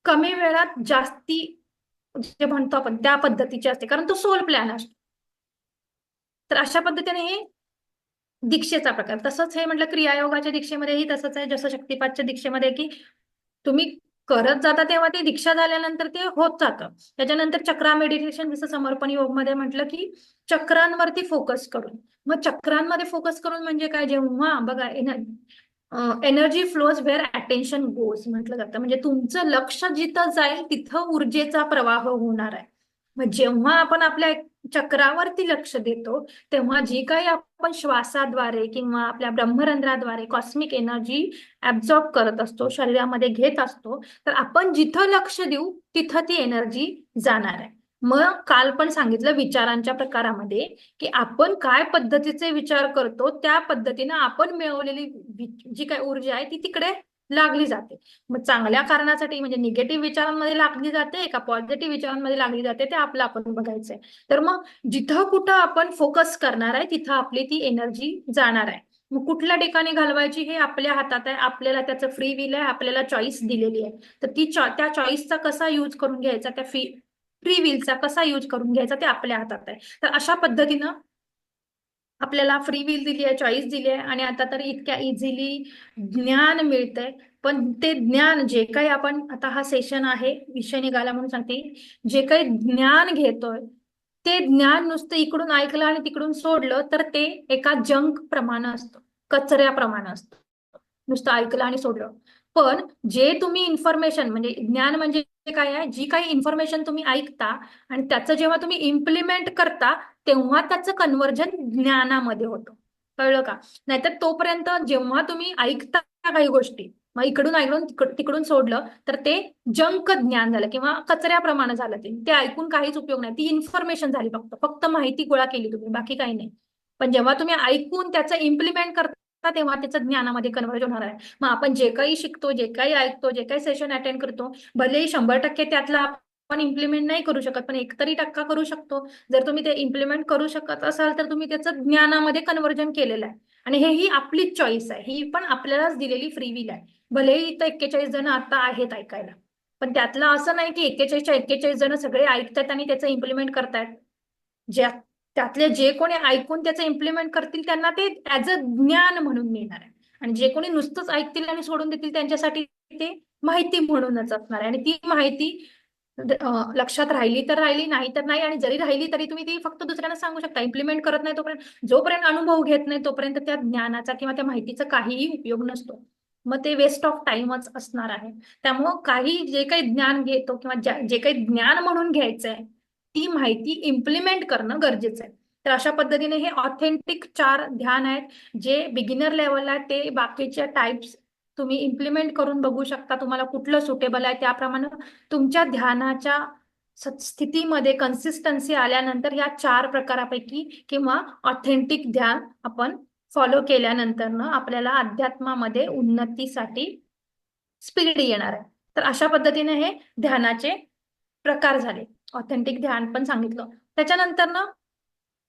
कमी वेळात जास्ती, जे म्हणतो आपण त्या पद्धतीची असते, कारण तो सोल प्लॅन असतो. तर अशा पद्धतीने हे दीक्षेचा प्रकार. तसंच हे म्हटलं क्रियायोगाच्या दीक्षेमध्येही तसंच आहे, जसं शक्तिपातच्या दीक्षेमध्ये की तुम्ही करत जाता तेव्हा ते दीक्षा झाल्यानंतर ते होत जातं. त्याच्यानंतर चक्रा मेडिटेशन, जसं समर्पण योग मध्ये म्हटलं की चक्रांवरती फोकस करून. मग चक्रांमध्ये फोकस करून म्हणजे काय, जेव्हा बघा energy flows where attention goes म्हटलं जातं. म्हणजे तुमचं लक्ष जिथं जाईल तिथं ऊर्जेचा प्रवाह होणार आहे. मग जेव्हा आपण आपल्या चक्रावरती लक्ष देतो तेव्हा जी काही आपण श्वासाद्वारे किंवा आपल्या ब्रह्मरंध्राद्वारे कॉस्मिक एनर्जी ऍब्झॉर्ब करत असतो, शरीरामध्ये घेत असतो, तर आपण जिथं लक्ष देऊ तिथं ती एनर्जी जाणार आहे. मग काल पण सांगितलं विचारांच्या प्रकारामध्ये की आपण काय पद्धतीचे विचार करतो त्या पद्धतीनं आपण मिळवलेली जी काही ऊर्जा आहे ती तिकडे लागली जाते. मग चांगल्या कारणासाठी म्हणजे निगेटिव्ह विचारांमध्ये लागली जाते का पॉझिटिव्ह विचारांमध्ये लागली जाते ते आपलं आपण बघायचंय. तर मग जिथं कुठं आपण फोकस करणार आहे तिथं आपली ती एनर्जी जाणार आहे. मग कुठल्या ठिकाणी घालवायची हे आपल्या हातात आहे. आपल्याला त्याचं फ्री विल आहे, आपल्याला चॉईस दिलेली आहे. तर त्या चॉईसचा कसा यूज करून घ्यायचा, त्या फ्री विलचा कसा यूज करून घ्यायचा ते आपल्या हातात आहे. तर अशा पद्धतीनं आपल्याला फ्री विल दिली आहे, चॉईस दिली आहे आणि आता तर इतक्या इझिली ज्ञान मिळतंय. पण ते ज्ञान जे काही आपण, आता हा सेशन आहे विषय निघाला म्हणून सांगते, जे काही ज्ञान घेतोय ते ज्ञान नुसतं इकडून ऐकलं आणि तिकडून सोडलं तर ते एका जंक प्रमाणे असतं, कचऱ्याप्रमाणे असतं, नुसतं ऐकलं आणि सोडलं. पण जे तुम्ही इन्फॉर्मेशन, म्हणजे ज्ञान म्हणजे काय आहे, जी काही इन्फॉर्मेशन तुम्ही ऐकता आणि त्याचं जेव्हा तुम्ही इम्प्लिमेंट करता तेव्हा त्याचं कन्व्हर्जन ज्ञानामध्ये होतं. कळलं का? नाहीतर तोपर्यंत जेव्हा तुम्ही ऐकता काही गोष्टी, मग इकडून ऐकून तिकडून सोडलं तर ते जंक ज्ञान झालं किंवा कचऱ्याप्रमाणे झालं. ते ऐकून काहीच उपयोग नाही, ती इन्फॉर्मेशन झाली, फक्त माहिती गोळा केली तुम्ही, बाकी काही नाही. पण जेव्हा तुम्ही ऐकून त्याचं इम्प्लिमेंट करता तेव्हा त्याचं ज्ञानामध्ये कन्व्हर्जन होणार आहे. मग आपण जे काही शिकतो, जे काही ऐकतो, जे काही सेशन अटेंड करतो, भलेही 100% त्यातला आपण इम्प्लिमेंट नाही करू शकत पण 1% करू शकतो. जर तुम्ही ते इम्प्लिमेंट करू शकत असाल तर तुम्ही त्याचं ज्ञानामध्ये कन्व्हर्जन केलेलं आहे. आणि ही आपलीच चॉईस आहे, ही पण आपल्यालाच दिलेली फ्री विल आहे. भलेही इथं 41 जण आता आहेत ऐकायला, पण त्यातलं असं नाही की 41च्या 41 जण सगळे ऐकतात आणि त्याचं इम्प्लिमेंट करतायत. त्यातले जे कोणी ऐकून त्याचं इम्प्लिमेंट करतील त्यांना ते ऍज अ ज्ञान म्हणून मिळणार आहे. आणि जे कोणी नुसतंच ऐकतील आणि सोडून देतील त्यांच्यासाठी ते माहिती म्हणूनच असणार आहे. आणि ती माहिती लक्षात राहिली तर राहिली, नाही तर नाही. आणि जरी राहिली तरी तुम्ही ती फक्त दुसऱ्यांना सांगू शकता. इम्प्लिमेंट करत नाही तोपर्यंत, जोपर्यंत अनुभव घेत नाही तोपर्यंत त्या ज्ञानाचा किंवा त्या माहितीचा काहीही उपयोग नसतो. मग ते वेस्ट ऑफ टाइमच असणार आहे. त्यामुळं काही जे काही ज्ञान घेतो किंवा जे काही ज्ञान म्हणून घ्यायचंय ती माहिती इम्प्लिमेंट करणं गरजेचं आहे. तर अशा पद्धतीने हे ऑथेंटिक 4 ध्यान आहेत जे बिगिनर लेवलला आहेत. ते बाकीच्या टाइप्स तुम्ही इम्प्लिमेंट करून बघू शकता, तुम्हाला कुठलं सुटेबल आहे त्याप्रमाणे तुमच्या ध्यानाच्या स्थितीमध्ये कन्सिस्टन्सी आल्यानंतर या 4 प्रकारापैकी किंवा ऑथेंटिक ध्यान आपण फॉलो केल्यानंतर आपल्याला अध्यात्मामध्ये उन्नतीसाठी स्पीड येणार आहे. तर अशा पद्धतीने हे ध्यानाचे प्रकार झाले. ऑथेंटिक ध्यान पण सांगितलं. त्याच्यानंतर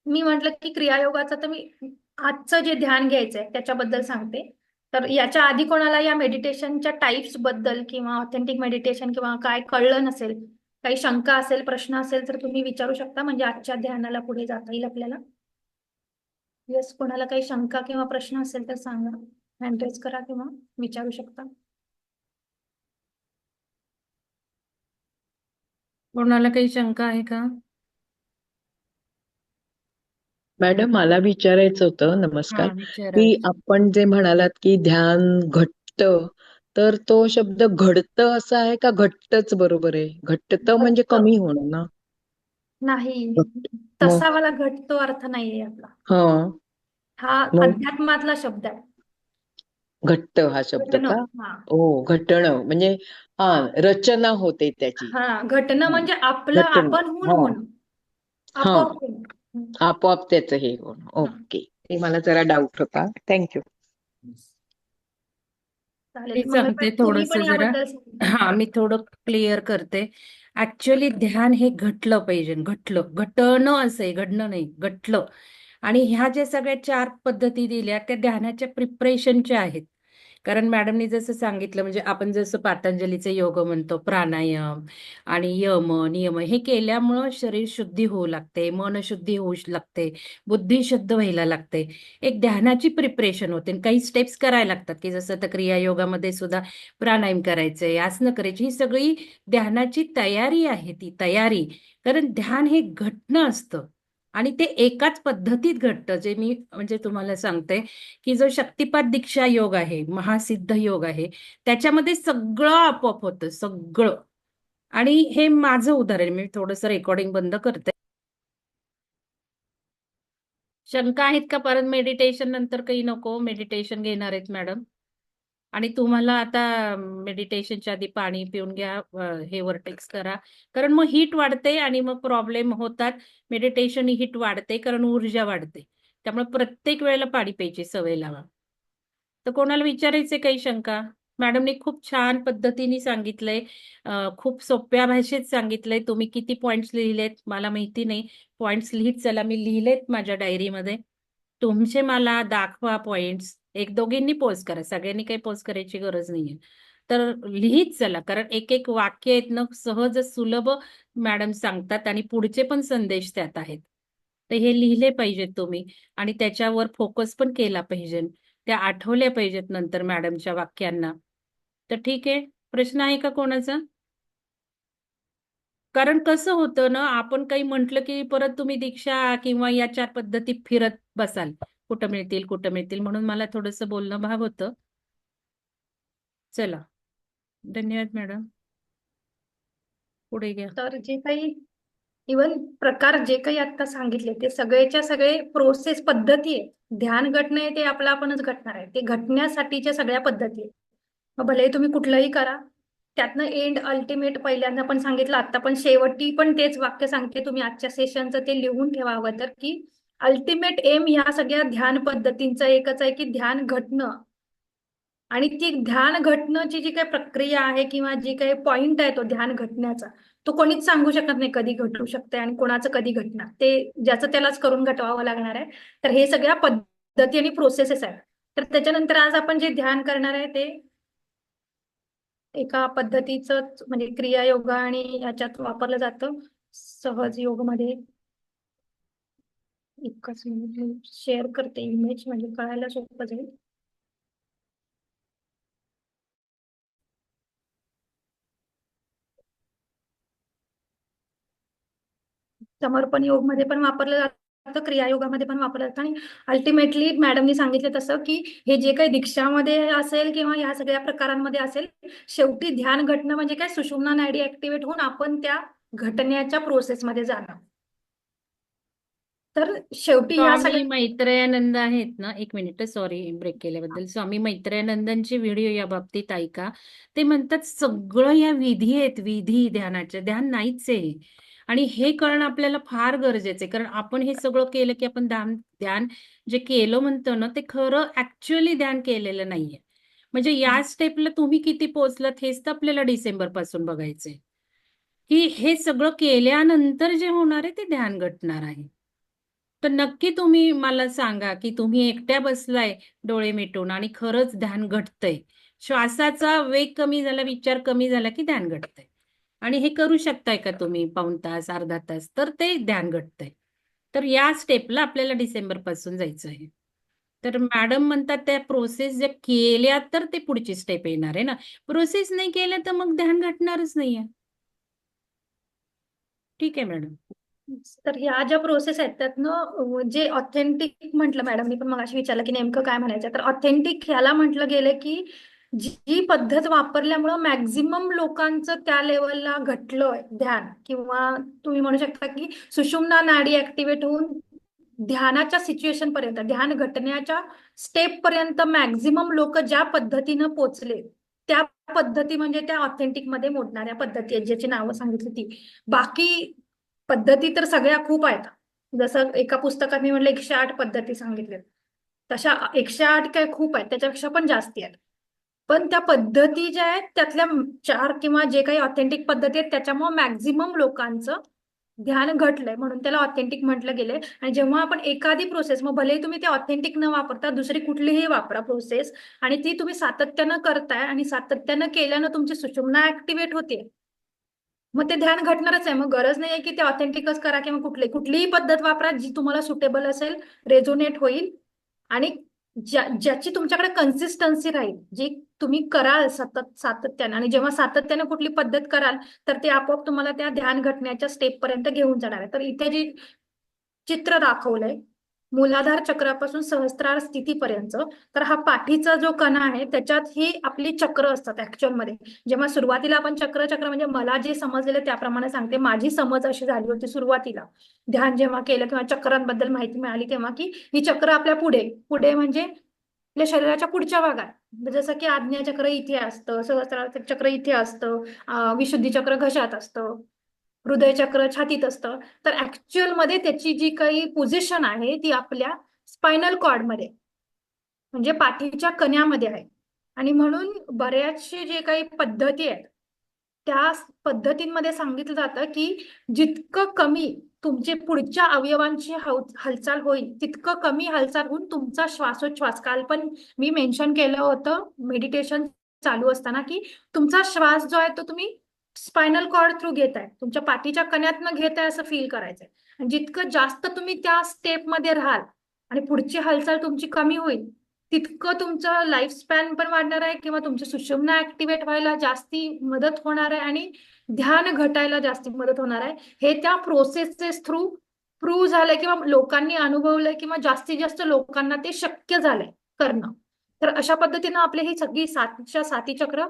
मी म्हटलं की क्रियायोगाचं तर मी आजचं जे ध्यान घ्यायचंय त्याच्याबद्दल सांगते. तर याच्या आधी कोणाला या मेडिटेशनच्या टाइप्स बद्दल किंवा ऑथेंटिक मेडिटेशन किंवा काय कळलं नसेल, काही शंका असेल, प्रश्न असेल तर तुम्ही विचारू शकता, म्हणजे आजच्या ध्यानाला पुढे जाता येईल आपल्याला. येस, कोणाला काही शंका किंवा प्रश्न असेल तर सांगा, हँड रेज करा किंवा विचारू शकता. कोणाला काही शंका आहे का? मॅडम मला विचारायचं होतं, हा, नमस्कार, विचारा की विचारा. आपण जे म्हणालात की ध्यान घट्ट, तर तो शब्द घडत असा आहे का घट्टच बरोबर आहे? घट्ट म्हणजे घट्ट कमी होणं ना? नाही, घट्ट मग तसा मला घटतो अर्थ नाहीये आपला. हा हा मग अध्यात्मातला शब्द आहे. घट्ट हा शब्द घटणं. का? हा ओ घटणं म्हणजे हा रचना होते त्याची. हा घटना हा, म्हणजे आपलं घटना. आपणहून हा होणं, हा आपोआप होणं. आपोआप त्याचं हे होणं. हा, ओके, ते मला जरा डाऊट होता. थँक्यू. चालेल. मी सांगते तुम्ही थोडस पण जरा. याबद्दल सांगा. हा, मी थोडं क्लिअर करते. ऍक्च्युअली ध्यान हे घटलं पाहिजे, घटलं, घटणं असं आहे, घडणं नाही, घटलं. आणि ह्या ज्या सगळ्या 4 पद्धती दिल्या त्या ध्यानाच्या प्रिपरेशनच्या आहेत. कारण मॅडमनी जसं सांगितलं, म्हणजे आपण जसं पतंजलीचे योग म्हणतो, प्राणायाम आणि नियम हे केल्यामुळं शरीर शुद्धी होऊ लागते, मन शुद्धी होऊ लागते, बुद्धी शुद्ध व्हायला लागते. एक ध्यानाची प्रिपरेशन होते आणि काही स्टेप्स करायला लागतात, की जसं आता क्रिया योगामध्ये सुद्धा प्राणायाम करायचंय, आसनं करायची, ही सगळी ध्यानाची तयारी आहे, ती तयारी. कारण ध्यान हे घटणं असतं आणि ते एकाच पद्धतीत घडतं. जे मी म्हणजे तुम्हाला सांगते, की जो शक्तिपात दीक्षा योग आहे, महासिद्ध योग आहे, त्याच्यामध्ये सगळं आपोआप होतं, सगळं. आणि हे माझं उदाहरण, मी थोडंसं रेकॉर्डिंग बंद करते. शंका आहेत का? परत मेडिटेशन नंतर काही नको, मेडिटेशन घेणार आहेत मॅडम. आणि तुम्हाला आता मेडिटेशनच्या आधी पाणी पिऊन घ्या, हे वर्टेक्स करा. कारण मग हीट वाढते आणि मग प्रॉब्लेम होतात. मेडिटेशन हीट वाढते कारण ऊर्जा वाढते. त्यामुळे प्रत्येक वेळेला पाणी प्यायची सवय लावा. तर कोणाला विचारायचे काही शंका? मॅडमने खूप छान पद्धतीने सांगितलंय, खूप सोप्या भाषेत सांगितलंय. तुम्ही किती पॉइंट्स लिहिलेत मला माहिती नाही. पॉइंट्स लिहित चला, मी लिहिलेत माझ्या डायरीमध्ये. तुमचे मला दाखवा पॉइंट्स. एक दोघींनी पोस्ट करा, सगळ्यांनी काही पोस्ट करायची गरज नाहीये. तर लिहित चला, कारण एक एक वाक्य आहेत ना, सहज सुलभ मॅडम सांगतात आणि पुढचे पण संदेश त्यात आहेत. तर हे लिहिले पाहिजेत तुम्ही आणि त्याच्यावर फोकस पण केला पाहिजे. त्या आठवल्या पाहिजेत नंतर मॅडमच्या वाक्यांना. तर ठीक आहे, प्रश्न आहे का कोणाचा? कारण कसं होतं ना, आपण काही म्हटलं की परत तुम्ही दीक्षा किंवा या 4 पद्धती फिरत बसाल. कुठं मिळतील, कुठं मिळतील, म्हणून मला थोडंसं बोलणं भाग होतं. चला, धन्यवाद मॅडम. पुढे घ्या. तर जे काही इवन प्रकार जे काही आता सांगितले ते सगळेच्या सगळे प्रोसेस पद्धती आहे. ध्यान घटना आहे ते आपलं आपणच घटणार आहे, ते घटण्यासाठीच्या सगळ्या पद्धती आहेत. मग भले तुम्ही कुठलंही करा, त्यातनं एंड अल्टिमेट पहिल्यांदा पण सांगितलं, आता पण शेवटी पण तेच वाक्य सांगते, तुम्ही आजच्या सेशनचं ते लिहून ठेवा हवं तर, की अल्टिमेट एम ह्या सगळ्या ध्यान पद्धतींचं एकच आहे, की ध्यान घटणं. आणि ती ध्यान घटण्याची जी काही प्रक्रिया आहे किंवा जी काही पॉइंट आहे तो ध्यान घटण्याचा, तो कोणीच सांगू शकत नाही कधी घटू शकते आणि कोणाचं कधी घटणार, ते ज्याचं त्यालाच करून घटवावं लागणार आहे. तर हे सगळ्या पद्धती आणि प्रोसेसेस आहेत. तर त्याच्यानंतर आज आपण जे ध्यान करणार आहे ते एका पद्धतीचं, म्हणजे क्रिया योगा आणि याच्यात वापरलं जातं सहज योग मध्ये. एकच मिनिट शेअर करते इमेज, म्हणजे कळायला सोपं जाईल. समर्पण योग मध्ये पण वापरलं जातं, क्रिया योगामध्ये पण वापरलं जातं. आणि अल्टिमेटली मॅडमनी सांगितलं तसं, की हे जे काही दीक्षामध्ये असेल किंवा ह्या सगळ्या प्रकारांमध्ये असेल, शेवटी ध्यान घटना म्हणजे काय, सुषुम्ना नाडी ऍक्टिव्हेट होऊन आपण त्या घटण्याच्या प्रोसेसमध्ये जाणं. तर शेवटी ह्या स्वामी सगळ्या मैत्रेयानंद आहेत ना, एक मिनिट, सॉरी ब्रेक केल्याबद्दल. स्वामी मैत्रेयानंदांचे व्हिडिओ या बाबतीत ऐका. ते म्हणतात सगळं या विधी आहेत, विधी ध्यानाच्या, ध्यान नाहीच आहे. आणि हे कळणं आपल्याला फार गरजेचं आहे, कारण आपण हे सगळं केलं की आपण ध्यान जे केलं म्हणतो ना, ते खरं ऍक्च्युअली ध्यान केलेलं नाहीये. म्हणजे या स्टेपला तुम्ही किती पोहोचलात हेच तर आपल्याला डिसेंबर पासून बघायचंय, की हे सगळं केल्यानंतर जे होणार आहे ते ध्यान घटणार आहे. तर नक्की तुम्ही मला सांगा की तुम्ही एकट्या बसलाय डोळे मिटून आणि खरंच ध्यान घटतंय. श्वासाचा वेग कमी झाला, विचार कमी झाला की ध्यान घटतंय. आणि हे करू शकताय का तुम्ही पाऊण तास, अर्धा तास, तर ते ध्यान घटतंय. तर या स्टेपला आपल्याला डिसेंबर पासून जायचं आहे. तर मॅडम म्हणतात त्या प्रोसेस जर केल्या तर ते पुढची स्टेप येणार आहे ना. प्रोसेस नाही केल्या तर मग ध्यान घटणारच नाहीये. ठीक आहे मॅडम. तर ह्या ज्या प्रोसेस आहेत त्यातनं जे ऑथेंटिक म्हटलं मॅडमनी पण मगाशी विचारलं की नेमकं काय म्हणायचं, तर ऑथेंटिक ह्याला म्हटलं गेलं की जी पद्धत वापरल्यामुळं मॅक्झिमम लोकांचं त्या लेवलला घटलंय ध्यान, किंवा तुम्ही म्हणू शकता की सुषुम्ना नाडी ऍक्टिव्हेट होऊन ध्यानाच्या सिच्युएशन पर्यंत, ध्यान घटण्याच्या स्टेप पर्यंत मॅक्झिमम लोक ज्या पद्धतीनं पोचले त्या पद्धती म्हणजे त्या ऑथेंटिक मध्ये मोडणाऱ्या पद्धती आहेत, ज्याची नावं सांगितली ती. बाकी पद्धती तर सगळ्या खूप आहेत. जसं एका पुस्तकात मी म्हणलं 108 पद्धती सांगितल्या, तशा 108 काय खूप आहेत, त्याच्यापेक्षा पण जास्ती आहेत. पण त्या पद्धती ज्या आहेत त्यातल्या 4 किंवा जे काही ऑथेंटिक पद्धती आहेत त्याच्यामुळे मॅक्झिमम लोकांचं ध्यान घटलंय, म्हणून त्याला ऑथेंटिक म्हटलं गेलंय. आणि जेव्हा आपण एखादी प्रोसेस, मग भले तुम्ही ते ऑथेंटिक न वापरता दुसरी कुठलीही वापरा प्रोसेस, आणि ती तुम्ही सातत्यानं करताय आणि सातत्यानं केल्यानं तुमची सुषुम्ना ऍक्टिव्हेट होते, मग ते ध्यान घटणारच आहे. मग गरज नाही आहे की ते ऑथेंटिकच करा किंवा कुठलीही पद्धत वापरा जी तुम्हाला सुटेबल असेल, रेझोनेट होईल आणि ज्याची तुमच्याकडे कन्सिस्टन्सी राहील, जी तुम्ही कराल सातत्याने. आणि जेव्हा सातत्याने कुठली पद्धत कराल तर ते आपोआप तुम्हाला त्या ध्यान घटण्याच्या स्टेप पर्यंत घेऊन जाणार आहे. तर इथे जी चित्र दाखवलंय मूलाधार चक्रापासून सहस्त्रार स्थितीपर्यंत, तर हा पाठीचा जो कणा आहे त्याच्यात ही आपली चक्र असतात ऍक्च्युअल मध्ये. जेव्हा सुरुवातीला आपण चक्र म्हणजे मला जे समजलेलं त्याप्रमाणे सांगते, माझी समज अशी झाली होती सुरुवातीला ध्यान जेव्हा केलं किंवा चक्रांबद्दल माहिती मिळाली तेव्हा, की ही चक्र आपल्या पुढे पुढे म्हणजे आपल्या शरीराच्या पुढच्या भागात, जसं की आज्ञा चक्र इथे असतं, सहस्त्रार चक्र इथे असतं, विशुद्धी चक्र घशात असतं, हृदय चक्र छातीत असतं. तर ऍक्च्युअल मध्ये त्याची जी काही पोझिशन आहे ती आपल्या स्पायनल कॉर्ड मध्ये म्हणजे पाठीच्या कण्यामध्ये आहे. आणि म्हणून बऱ्याचशे जे काही पद्धती आहेत त्या पद्धतींमध्ये सांगितलं जातं की जितकं कमी तुमचे पुढच्या अवयवांची हालचाल होईल तितकं कमी हालचाल होऊन तुमचा श्वासोच्छ्वास, काल पण मी मेन्शन केलं होतं मेडिटेशन चालू असताना, की तुमचा श्वास जो आहे तो तुम्ही स्पायनल कॉर्ड थ्रू घेताय, तुमच्या पाठीच्या कण्यातनं घेताय असं फील करायचंय. आणि जितकं जास्त तुम्ही त्या स्टेप मध्ये राहाल आणि पुढची हालचाल तुमची कमी होईल तितकं तुमचं लाईफ स्पॅन पण वाढणार आहे किंवा तुमची सुषुम्ना ऍक्टिव्हेट व्हायला जास्ती मदत होणार आहे आणि ध्यान घटायला जास्ती मदत होणार आहे. हे त्या प्रोसेसेस थ्रू प्रूव्ह झालंय किंवा लोकांनी अनुभवलंय किंवा जास्तीत जास्त लोकांना ते शक्य झालंय करणं. तर अशा पद्धतीनं आपली ही सगळी सातच्या साती चक्र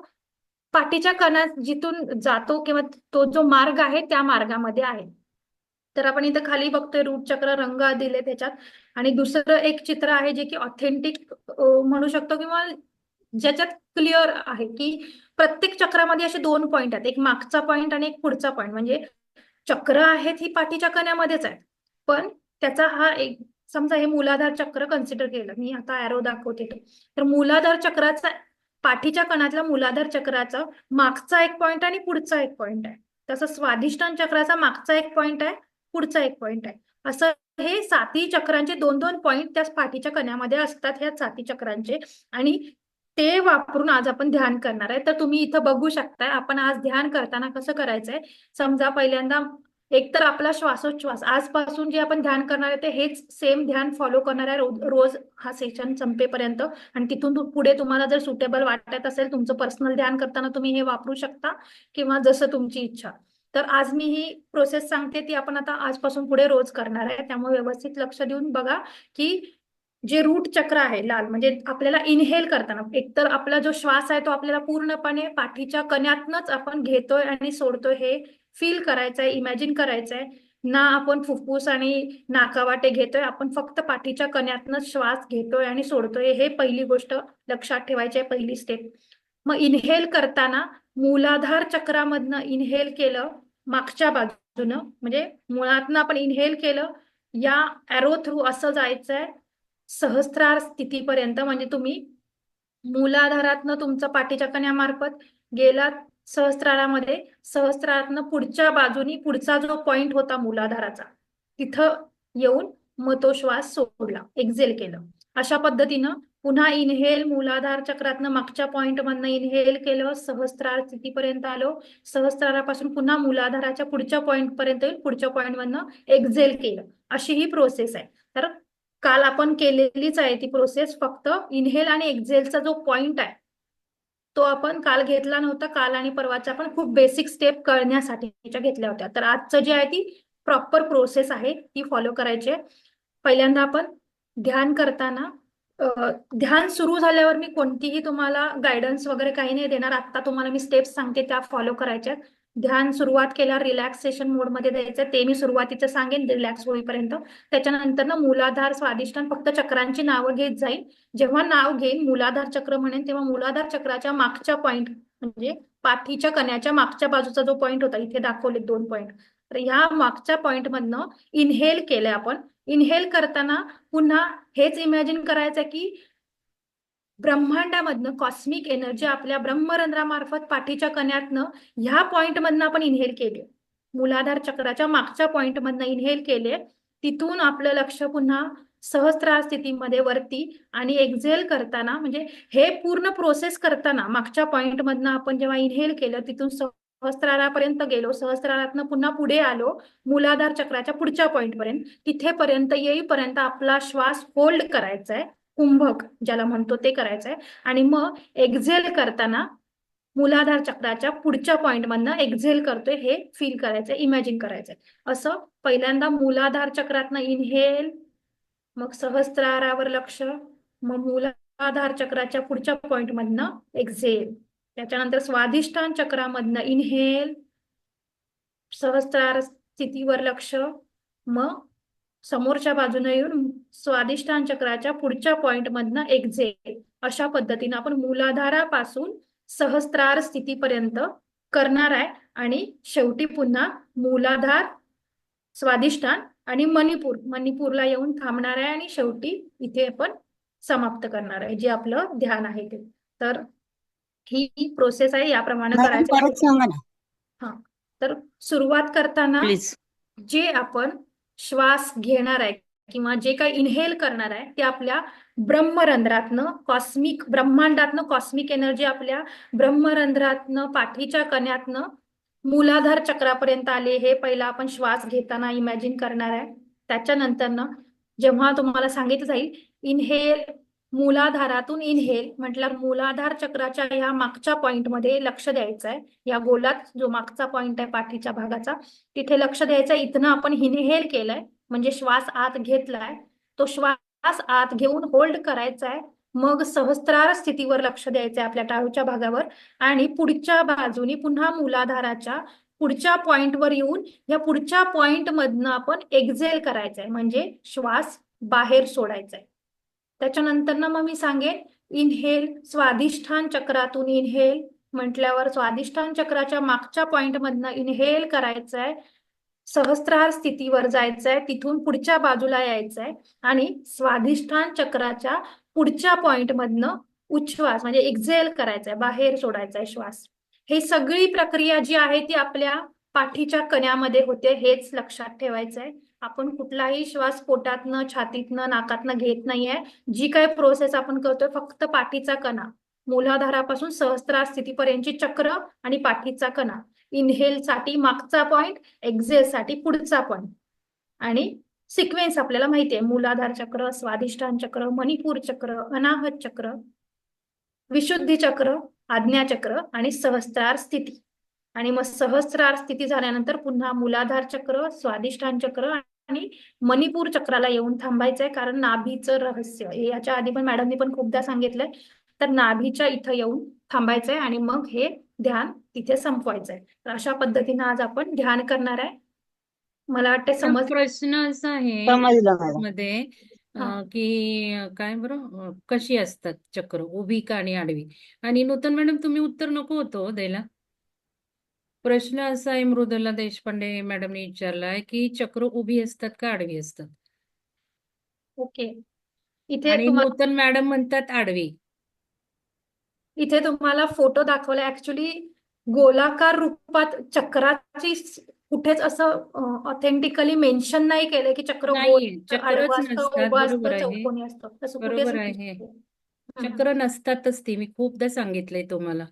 पाठीच्या कणात जिथून जातो किंवा तो जो मार्ग आहे त्या मार्गामध्ये आहे. तर आपण इथं खाली बघतोय रूट चक्र रंग दिले त्याच्यात. आणि दुसरं एक चित्र आहे जे की ऑथेंटिक म्हणू शकतो किंवा ज्याच्यात क्लिअर आहे की प्रत्येक चक्रामध्ये असे 2 पॉइंट आहेत, एक मागचा पॉइंट आणि एक पुढचा पॉइंट. म्हणजे चक्र आहेत ही पाठीच्या कण्यामध्येच आहेत, पण त्याचा हा एक समजा हे मूलाधार चक्र कन्सिडर केलं, मी आता एरो दाखवते तर मूलाधार चक्राचा पाठीच्या कणातल्या मूलाधार चक्राचा मागचा एक पॉइंट आणि पुढचा एक पॉइंट आहे. तसं स्वाधिष्ठान चक्राचा मागचा एक पॉइंट आहे, पुढचा एक पॉइंट आहे. असं हे साती चक्रांचे 2-2 पॉइंट त्या पाठीच्या कण्यामध्ये असतात ह्या साती चक्रांचे. आणि ते वापरून आज आपण ध्यान करणार आहे. तर तुम्ही इथं बघू शकताय आपण आज ध्यान करताना कसं करायचंय. समजा पहिल्यांदा एकतर आपला श्वासोच्छ्वास, आजपासून जे आपण ध्यान करणार आहे ते हेच सेम ध्यान फॉलो करणार आहे रोज हा सेशन संपेपर्यंत. आणि तिथून पुढे तुम्हाला जर सुटेबल वाटत असेल तुमचं पर्सनल ध्यान करताना तुम्ही हे वापरू शकता किंवा जसं तुमची इच्छा. तर आज मी ही प्रोसेस सांगते ती आपण आता आजपासून पुढे रोज करणार आहे. त्यामुळे व्यवस्थित लक्ष देऊन बघा की जे रूट चक्र आहे लाल म्हणजे आपल्याला इनहेल करताना एकतर आपला जो श्वास आहे तो आपल्याला पूर्णपणे पाठीच्या कण्यातनच आपण घेतोय आणि सोडतोय हे फील करायचंय, इमॅजिन करायचंय. ना आपण फुफ्फुस आणि नाकावाटे घेतोय, आपण फक्त पाठीच्या कण्यातनच श्वास घेतोय आणि सोडतोय. हे पहिली गोष्ट लक्षात ठेवायची आहे, पहिली स्टेप. मग इनहेल करताना मूलाधार चक्रामधनं इनहेल केलं मागच्या बाजूनं, म्हणजे मुळातनं आपण इनहेल केलं, या एरो थ्रू असं जायचंय सहस्त्रार स्थितीपर्यंत. म्हणजे तुम्ही मूलाधारातनं तुमचा पाठीच्या कण्यामार्फत गेलात सहस्त्रारामध्ये, सहस्त्रारातनं पुढच्या बाजूनी पुढचा जो पॉइंट होता मूलाधाराचा तिथं येऊन मग तो श्वास सोडला, एक्झेल केलं. अशा पद्धतीनं पुन्हा इनहेल मूलाधार चक्रातनं मागच्या पॉइंट मधनं इनहेल केलं, सहस्त्रार स्थितीपर्यंत आलो. सहस्त्रारापासून पुन्हा मूलाधाराच्या पुढच्या पॉइंट पर्यंत येऊन पुढच्या पॉइंट मधनं एक्झेल केलं. अशी ही प्रोसेस आहे. तर काल आपण केलेलीच आहे ती प्रोसेस, फक्त इनहेल आणि एक्झेलचा जो पॉइंट आहे तो आपण काल घेतला नव्हता. काल आणि परवाच्या आपण खूप बेसिक स्टेप कळण्यासाठीच्या घेतल्या होत्या. तर आजचं जे आहे ती प्रॉपर प्रोसेस आहे ती फॉलो करायची आहे. पहिल्यांदा आपण ध्यान करताना ध्यान सुरू झाल्यावर मी कोणतीही तुम्हाला गायडन्स वगैरे काही नाही देणार. आता तुम्हाला मी स्टेप्स सांगते त्या फॉलो करायच्या आहेत. ध्यान सुरुवात केल्यावर रिलॅक्सेशन मोडमध्ये द्यायचं, ते मी सुरुवातीचं सांगेन रिलॅक्स होईपर्यंत. त्याच्यानंतर ना मूलाधार स्वादिष्टान फक्त चक्रांची नावं घेत जाईल. जेव्हा नाव घेईन मूलाधार चक्र म्हणेन तेव्हा मूलाधार चक्राच्या मागच्या पॉइंट म्हणजे पाठीच्या कण्याच्या मागच्या बाजूचा जो पॉइंट होता, इथे दाखवले 2 पॉइंट, तर ह्या मागच्या पॉइंट मधनं इनहेल केलंय आपण. इनहेल करताना पुन्हा हेच इमॅजिन करायचं की ब्रह्मांडामधनं कॉस्मिक एनर्जी आपल्या ब्रह्मरंध्रामार्फत पाठीच्या कण्यातनं ह्या पॉइंट मधनं आपण इनहेल केले. मूलाधार चक्राच्या मागच्या पॉइंट मधनं इनहेल केले. तिथून आपलं लक्ष पुन्हा सहस्त्रार स्थितीमध्ये वरती आणि एक्झेल करताना म्हणजे हे पूर्ण प्रोसेस करताना मागच्या पॉइंट मधनं आपण जेव्हा इनहेल केलं तिथून सहस्त्रारापर्यंत गेलो, सहस्त्रारातनं पुन्हा पुढे आलो मूलाधार चक्राच्या पुढच्या पॉइंट पर्यंत. तिथेपर्यंत येईपर्यंत आपला श्वास होल्ड करायचा आहे, कुंभक ज्याला म्हणतो ते करायचंय. आणि मग एक्झेल करताना मूलाधार चक्राच्या पुढच्या पॉइंट मधनं एक्झेल करतोय हे फील करायचंय, इमॅजिन करायचंय. असं पहिल्यांदा मूलाधार चक्रातनं इनहेल, मग सहस्त्रारावर लक्ष, मग मूलाधार चक्राच्या पुढच्या पॉइंट मधनं एक्झेल. त्याच्यानंतर स्वाधिष्ठान चक्रामधनं इनहेल, सहस्त्रार स्थितीवर लक्ष, मग समोरच्या बाजूने येऊन स्वादिष्टान चक्राच्या पुढच्या पॉइंट मधनं एक्झेल. अशा पद्धतीने आपण मूलाधारापासून सहस्त्रार स्थितीपर्यंत करणार आहे. आणि शेवटी पुन्हा मूलाधार, स्वादिष्टान आणि मणिपूरला येऊन थांबणार आहे आणि शेवटी इथे आपण समाप्त करणार आहे जे आपलं ध्यान आहे ते. तर ही प्रोसेस आहे, याप्रमाणे मॅडम करायचं. परत सांगा ना. हा, तर सुरुवात करताना प्लीज. जे आपण श्वास घेणार आहे किंवा जे काही इनहेल करणार आहे ते आपल्या ब्रह्मरंध्रातनं कॉस्मिक, ब्रह्मांडातनं कॉस्मिक एनर्जी आपल्या ब्रह्मरंध्रातनं पाठीच्या कण्यातनं मूलाधार चक्रापर्यंत आले हे पहिला आपण श्वास घेताना इमॅजिन करणार आहे. त्याच्यानंतर ना जेव्हा तुम्हाला सांगितलं जाईल इनहेल, मूलाधारातून इनहेल म्हटल्यावर मूलाधार चक्राच्या ह्या मागच्या पॉइंट मध्ये लक्ष द्यायचं आहे. या गोलात जो मागचा पॉइंट आहे पाठीच्या भागाचा तिथे लक्ष द्यायचं. इथनं आपण इनहेल केलंय म्हणजे श्वास आत घेतलाय, तो श्वास आत घेऊन होल्ड करायचा आहे. मग सहस्त्रार स्थितीवर लक्ष द्यायचंय आपल्या टाळूच्या भागावर आणि पुढच्या बाजूनी पुन्हा मूलाधाराच्या पुढच्या पॉइंटवर येऊन या पुढच्या पॉइंट मधनं आपण एक्झेल करायचंय म्हणजे श्वास बाहेर सोडायचा आहे. त्याच्यानंतर ना मग मी सांगेन इनहेल, स्वादिष्ठान चक्रातून इनहेल म्हटल्यावर स्वादिष्ठान चक्राच्या मागच्या पॉइंट मधनं इनहेल करायचंय, सहस्त्रार स्थितीवर जायचंय, तिथून पुढच्या बाजूला यायचंय आणि स्वादिष्ठान चक्राच्या पुढच्या पॉइंट मधनं उच्छ्वास म्हणजे एक्झेल करायचंय, बाहेर सोडायचाय श्वास. हे सगळी प्रक्रिया जी आहे ती आपल्या पाठीच्या कण्यामध्ये होते, हेच लक्षात ठेवायचंय. आपण कुठलाही श्वास पोटातनं, छातीतनं, नाकातनं घेत नाहीये. जी काय प्रोसेस आपण करतोय फक्त पाठीचा कणा, मूलाधारापासून सहस्त्रार स्थितीपर्यंतची चक्र आणि पाठीचा कणा. इनहेल साठी मागचा पॉइंट, एक्झेल साठी पुढचा पॉइंट. आणि सिक्वेन्स आपल्याला माहितीये, मूलाधार चक्र, स्वादिष्ठान चक्र, मणिपूर चक्र, अनाहत चक्र, विशुद्धी चक्र, आज्ञा चक्र आणि सहस्त्रार स्थिती. आणि मग सहस्त्रार स्थिती झाल्यानंतर पुन्हा मूलाधार चक्र, स्वादिष्ठान चक्र आणि मणिपूर चक्राला येऊन थांबायचंय. कारण नाभीचं रहस्य हे याच्या आधी पण मॅडमनी पण खूपदा सांगितलंय. तर नाभीच्या इथं येऊन थांबायचंय आणि मग हे ध्यान तिथे संपवायचंय. तर अशा पद्धतीने आज आपण ध्यान करणार आहे. मला वाटतं समज. प्रश्न असा आहे समजलं मॅडम. मध्ये हा. की काय बरं कशी असतात चक्र, उभी का आणि आडवी? आणि नूतन मॅडम तुम्ही उत्तर नको होतो द्यायला. प्रश्न असा आहे, मृदुला देशपांडे मॅडमने विचारलाय की चक्र उभी असतात का आडवी असतात? ओके, इथे आणि तुम्हाला नूतन मॅडम म्हणतात आडवी. फोटो दाखवला. ऍक्च्युली गोलाकार रूपात चक्राची कुठेच असं ऑथेंटिकली मेन्शन नाही केलंय की चक्र गोल नाहीये, असतं, चक्रच आडवं असतं, नसतात. उभं बरोबर असतं, आहे. चौकोनी असतं, तसं कुठेच बरोबर आहे. नाही. चक्र नसतातच ती. मी खूपदा सांगितलंय तुम्हाला.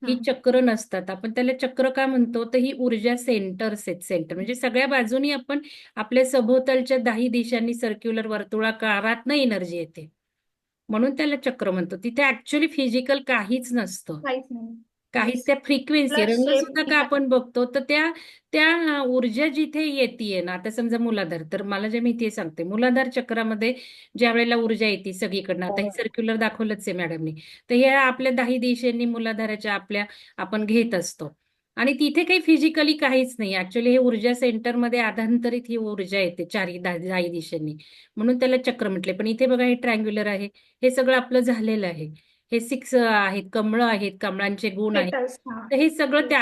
ही हम्म. चक्र नसतात. आपण त्याला चक्र का म्हणतो? तर ही ऊर्जा सेंटर्स आहेत. सेंटर म्हणजे सगळ्या बाजूनी आपण आपल्या सभोवतालच्या 10 दिशांनी सर्क्युलर वर्तुळाकारातनं एनर्जी येते. म्हणून त्याला चक्र म्हणतो. तिथे ऍक्च्युअली फिजिकल काहीच नसतं. काहीच नाही. काहीच त्या फ्रिक्वेन्सी रंग शेप सुद्धा का आपण बघतो तर त्या त्या ऊर्जा जिथे येते ना, आता समजा मूलाधार, तर मला जे मी ते सांगते, मूलाधार चक्रामध्ये ज्या वेळेला ऊर्जा येते सगळीकडनं, आता हे सर्क्युलर दाखवलंच आहे मॅडमनी, तर ह्या आपल्या 10 दिशेंनी मूलाधाराच्या आपल्या आपण घेत असतो आणि तिथे काही फिजिकली काहीच नाही. ऍक्च्युअली हे ऊर्जा सेंटरमध्ये आधांतरित ही ऊर्जा येते चारही 10 दिशेंनी, म्हणून त्याला चक्र म्हटले. पण इथे बघा हे ट्रायंग्युलर आहे, हे सगळं आपलं झालेलं आहे. हे 6 आहेत, कमळं आहेत, कमळांचे गुण आहेत. पेटल्स. तर हे सगळं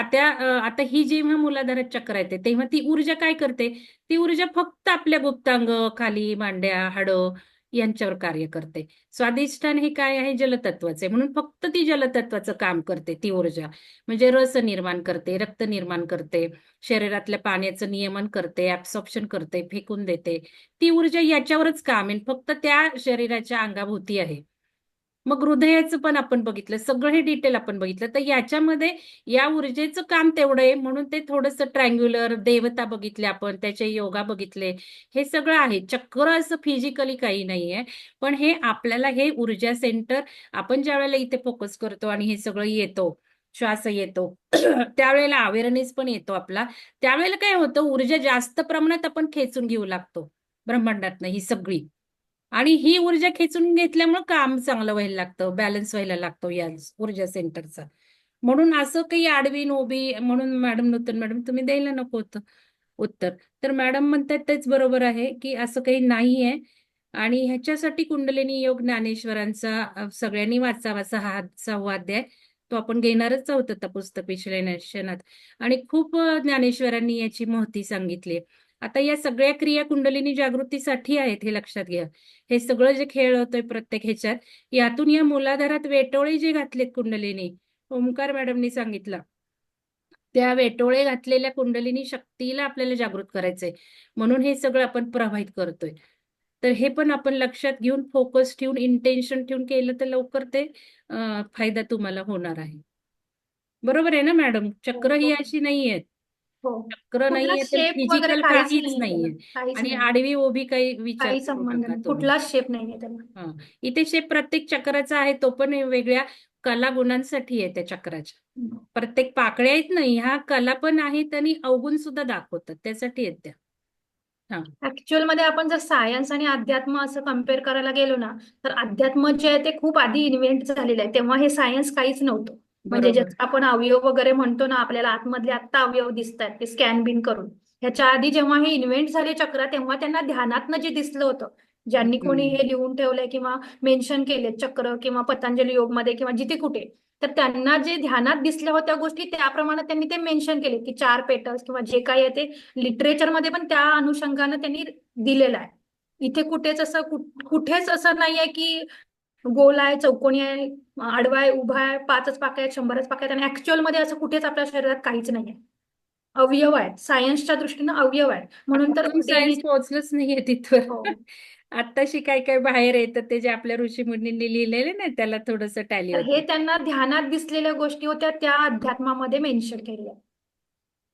आता ही जेव्हा मूलाधारात चक्र येते तेव्हा ती ऊर्जा काय करते? ती ऊर्जा फक्त आपल्या गुप्तांग, खाली मांड्या, हाडं यांच्यावर कार्य करते. स्वाधिष्ठान हे काय आहे? जलतत्वाचे, म्हणून फक्त ती जलतत्वाचं काम करते ती ऊर्जा. म्हणजे रस निर्माण करते, रक्त निर्माण करते, शरीरातल्या पाण्याचं नियमन करते, ऍब्सॉर्प्शन करते, फेकून देते. ती ऊर्जा याच्यावरच काम आहे, फक्त त्या शरीराच्या अंगाभोवती आहे. मग हृदयाचं पण आपण बघितलं, सगळं हे डिटेल आपण बघितलं. तर याच्यामध्ये या ऊर्जेचं काम तेवढं आहे, म्हणून ते थोडंसं ट्रायंग्युलर, देवता बघितले आपण, त्याचे योगा बघितले, हे सगळं आहे. चक्र असं फिजिकली काही नाहीये, पण हे आपल्याला हे ऊर्जा सेंटर आपण ज्या वेळेला इथे फोकस करतो आणि हे सगळं येतो, श्वास येतो त्यावेळेला अवेअरनेस पण येतो आपला. त्यावेळेला काय होतं, ऊर्जा जास्त प्रमाणात आपण खेचून घेऊ लागतो ब्रह्मांडातनं ही सगळी, आणि ही ऊर्जा खेचून घेतल्यामुळे काम चांगलं व्हायला लागतं, बॅलन्स व्हायला लागतो या ऊर्जा सेंटरचा. म्हणून असं काही आडवी नोबी म्हणून मॅडम नूतन मॅडम तुम्ही द्यायला नको होतं उत्तर. तर मॅडम म्हणतात तेच बरोबर आहे की असं काही नाहीये. आणि ह्याच्यासाठी कुंडलिनी योग ज्ञानेश्वरांचा सगळ्यांनी वाचावा, 6वा अध्याय तो आपण घेणारच आहोत आता पुस्तक विश्लेषणात. आणि खूप ज्ञानेश्वरांनी याची महती सांगितली. आता या सगळ्या क्रिया कुंडलिनी जागृतीसाठी आहेत, हे लक्षात घ्या. हे सगळं जे खेळ होतोय प्रत्येक ह्याच्यात, यातून या मूलाधारात वेटोळे जे घातलेत कुंडलिनी, ओमकार मॅडमनी सांगितलं, त्या वेटोळे घातलेल्या कुंडलिनी शक्तीला आपल्याला जागृत करायचंय, म्हणून हे सगळं आपण प्रवाहित करतोय. तर हे पण आपण लक्षात घेऊन, फोकस ठेवून, इंटेन्शन ठेवून केलं तर लवकर ते फायदा तुम्हाला होणार आहे. बरोबर आहे ना मॅडम? चक्र ही अशी नाहीये, हो. चक्र कुठला नाहीये तर शेप वगैरे फिजिकल काहीच काहीच नाहीये त्याला, नाहीये. काहीच आणि नाही, आडवी उभी काही विचार काही करू संबंध नका नाही, तुम्ही. कुठलाच शेप नाहीये त्याला. हा, इथे शेप प्रत्येक चक्राचा आहे, तो पण वेगळ्या कला गुणांसाठी आहे त्या चक्राच्या. प्रत्येक पाकळ्या आहेत ना, ह्या कला पण आहेत आणि अवगुण सुद्धा दाखवतात, त्यासाठी आहेत त्या. हा, ऍक्च्युअल मध्ये आपण जर सायन्स आणि अध्यात्म असं कम्पेअर करायला गेलो ना, तर अध्यात्म जे आहे ते खूप आधी इन्व्हेंट झालेलं आहे, तेव्हा हे सायन्स काहीच नव्हतं. म्हणजे जे बरोबर. आपण अवयव वगैरे म्हणतो ना, आपल्याला आतमधले आत्ता अवयव दिसत आहेत ते स्कॅन बिन करून, ह्याच्या आधी जेव्हा हे इन्व्हेंट झाले चक्र, तेव्हा त्यांना ध्यानातनं जे दिसलं होतं, ज्यांनी कोणी हे लिहून ठेवलंय किंवा मेन्शन केले चक्र किंवा पतंजली योगमध्ये किंवा जिथे कुठे, तर त्यांना जे ध्यानात दिसल्या होत्या गोष्टी त्याप्रमाणे त्यांनी ते मेन्शन केले की 4 पेटल्स किंवा जे काही आहे ते लिटरेचरमध्ये पण त्या अनुषंगानं त्यांनी दिलेलं आहे. इथे कुठेच असं नाहीये की गोल आहे, चौकोनी आहे, आडवा आहे, उभा आहे, 5च पाकळ्या आहेत, 100च पाकळ्या आहेत, आणि ऍक्च्युअल मध्ये असं कुठेच आपल्या शरीरात काहीच नाहीये. अवयव आहेत, सायन्सच्या दृष्टीनं अवयव आहेत, म्हणून तर अजून देवी. सायन्स पोहोचलंच नाहीये तिथवर. हो. आत्ताशी काय काय बाहेर येतं ते जे आपल्या ऋषीमुनींनी लिहिलेले ना, त्याला थोडस टॅली तर हे होतं. त्यांना ध्यानात दिसलेल्या गोष्टी होत्या, त्या अध्यात्मामध्ये मेन्शन केलेल्या.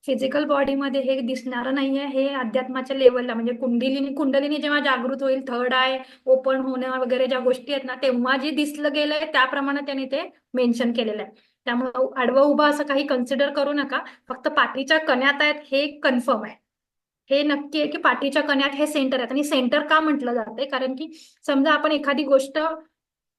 फिजिकल बॉडीमध्ये हे दिसणारं नाहीये, हे अध्यात्माच्या लेवलला, म्हणजे कुंडलिनी जेव्हा जागृत होईल, थर्ड आय ओपन होणं वगैरे ज्या गोष्टी आहेत ना, तेव्हा जे दिसलं गेलंय त्याप्रमाणे त्यांनी ते मेन्शन केलेलं आहे. त्यामुळे आडवं उभं असं काही कन्सिडर करू नका, फक्त पाठीच्या कण्यात आहेत हे कन्फर्म आहे. हे नक्की आहे की पाठीच्या कण्यात हे सेंटर आहेत, आणि सेंटर का म्हटलं जाते, कारण की समजा आपण एखादी गोष्ट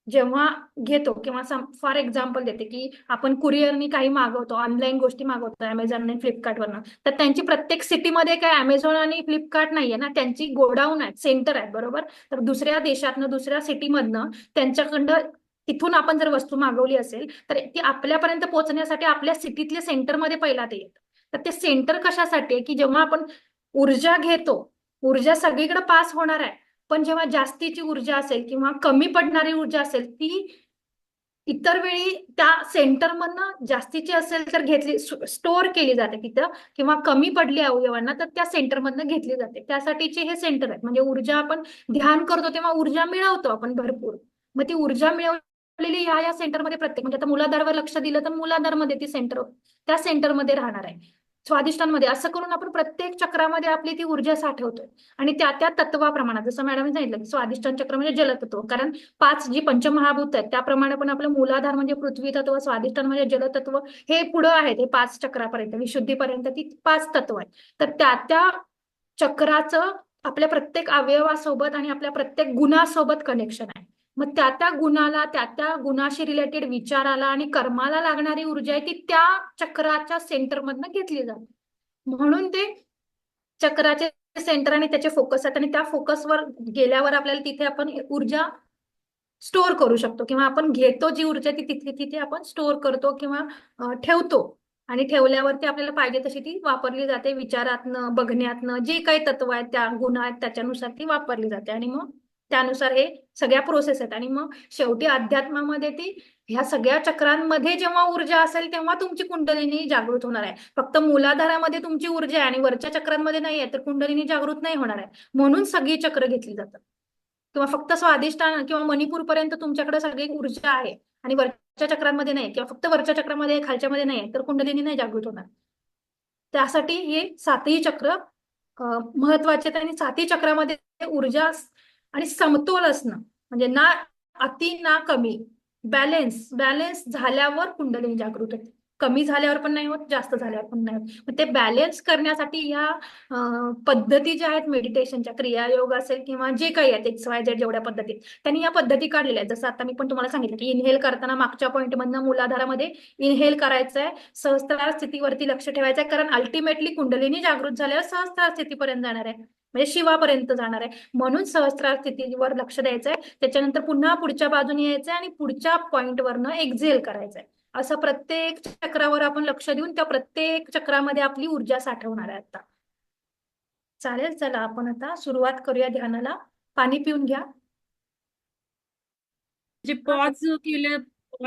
जेव्हा घेतो किंवा फॉर एक्झाम्पल देते की आपण कुरिअरनी काही मागवतो, ऑनलाईन गोष्टी मागवतो अमेझॉन आणि फ्लिपकार्टवरनं, तर त्यांची प्रत्येक सिटीमध्ये काय अमेझॉन आणि फ्लिपकार्ट नाहीये ना, त्यांची गोडाऊन आहेत, सेंटर आहेत, बरोबर. तर दुसऱ्या देशातनं, दुसऱ्या सिटीमधनं त्यांच्याकडं तिथून आपण जर वस्तू मागवली असेल तर ती आपल्यापर्यंत पोहोचण्यासाठी आपल्या सिटीतल्या सेंटरमध्ये पहिला ते येतं. तर ते सेंटर कशासाठी आहे की जेव्हा आपण ऊर्जा घेतो, ऊर्जा सगळीकडे पास होणार आहे, पण जेव्हा जास्तीची ऊर्जा असेल किंवा कमी पडणारी ऊर्जा असेल ती इतर वेळी त्या सेंटरमधनं जास्तीची असेल तर घेतली स्टोअर केली जाते तिथं, किंवा कमी पडली अवयवांना तर त्या सेंटरमधनं घेतली जाते. त्यासाठीचे हे सेंटर आहेत. म्हणजे ऊर्जा आपण ध्यान करतो तेव्हा ऊर्जा मिळवतो आपण भरपूर. मग ती ऊर्जा मिळवलेली या सेंटरमध्ये प्रत्येक, म्हणजे आता मूलाधारवर लक्ष दिलं तर मूलाधारमध्ये ती सेंटर त्या सेंटरमध्ये राहणार आहे. स्वादिष्टांमध्ये असं करून आपण प्रत्येक चक्रामध्ये आपली ती ऊर्जा साठवतोय. आणि त्या तत्वाप्रमाणात, जसं मॅडमने सांगितलं की स्वादिष्टान चक्र म्हणजे जलतत्व, कारण 5 जी पंचमहाभूत आहेत त्याप्रमाणे पण आपलं मूलाधार म्हणजे पृथ्वी तत्व, स्वादिष्टान म्हणजे जलतत्व, हे पुढं आहेत. हे 5 चक्रापर्यंत, विशुद्धीपर्यंत ती 5 तत्व आहेत. तर त्या चक्राचं आपल्या प्रत्येक अवयवासोबत आणि आपल्या प्रत्येक गुणासोबत कनेक्शन आहे. मग त्या गुणाला, त्या गुणाशी रिलेटेड विचाराला आणि कर्माला लागणारी ऊर्जा आहे ती त्या चक्राच्या सेंटरमधनं घेतली जाते. म्हणून ते चक्राचे सेंटर आणि त्याचे फोकस आहेत, आणि त्या फोकसवर गेल्यावर आपल्याला तिथे आपण ऊर्जा स्टोअर करू शकतो, किंवा आपण घेतो जी ऊर्जा ती तिथे आपण स्टोअर करतो किंवा ठेवतो. आणि ठेवल्यावरती आपल्याला पाहिजे तशी ती वापरली जाते. विचारातनं, बघण्यातनं, जे काही तत्व आहेत, त्या गुण आहेत, त्याच्यानुसार ती वापरली जाते. आणि मग त्यानुसार हे सगळ्या प्रोसेस आहेत. आणि मग शेवटी अध्यात्मामध्ये ती ह्या सगळ्या चक्रांमध्ये जेव्हा ऊर्जा असेल तेव्हा तुमची कुंडलिनी जागृत होणार आहे. फक्त मूलाधारामध्ये तुमची ऊर्जा आहे आणि वरच्या चक्रांमध्ये नाही आहे तर कुंडलिनी जागृत नाही होणार आहे. म्हणून सगळी चक्र घेतली जातात. किंवा फक्त स्वादिष्टान किंवा मणिपूर पर्यंत तुमच्याकडे सगळी ऊर्जा आहे आणि वरच्या चक्रांमध्ये नाही, किंवा फक्त वरच्या चक्रामध्ये खालच्यामध्ये नाही, तर कुंडलिनी नाही जागृत होणार. त्यासाठी हे 7ही चक्र महत्वाचे आहेत. आणि 7ही चक्रामध्ये ऊर्जा आणि समतोल असणं, म्हणजे ना अति ना कमी, बॅलेन्स झाल्यावर कुंडलिनी जागृत होते. कमी झाल्यावर पण नाही होत, जास्त झाल्यावर पण नाही होत. मग ते बॅलेन्स करण्यासाठी ह्या पद्धती ज्या आहेत मेडिटेशनच्या, क्रियायोग असेल किंवा जे काही आहेत XYZ जेवढ्या पद्धती, त्यांनी या पद्धती काढलेल्या आहेत. जसं आता मी पण तुम्हाला सांगितलं की इनहेल करताना मागच्या पॉईंटमधनं मूलाधारामध्ये इनहेल करायचंय, सहस्त्रार स्थितीवरती लक्ष ठेवायचंय, कारण अल्टिमेटली कुंडलिनी जागृत झाल्यावर सहस्त्रार स्थितीपर्यंत जाणार आहे, म्हणजे शिवापर्यंत जाणार आहे. म्हणून सहस्त्रार स्थितीवर लक्ष द्यायचंय. त्याच्यानंतर पुन्हा पुढच्या बाजूने यायचंय आणि पुढच्या पॉइंटवरनं एक्झेल करायचंय. असं प्रत्येक चक्रावर आपण लक्ष देऊन त्या प्रत्येक चक्रामध्ये आपली ऊर्जा साठवणार आहे. आता चालेल, चला आपण आता सुरुवात करूया ध्यानाला. पाणी पिऊन घ्या. जे पॉज केलं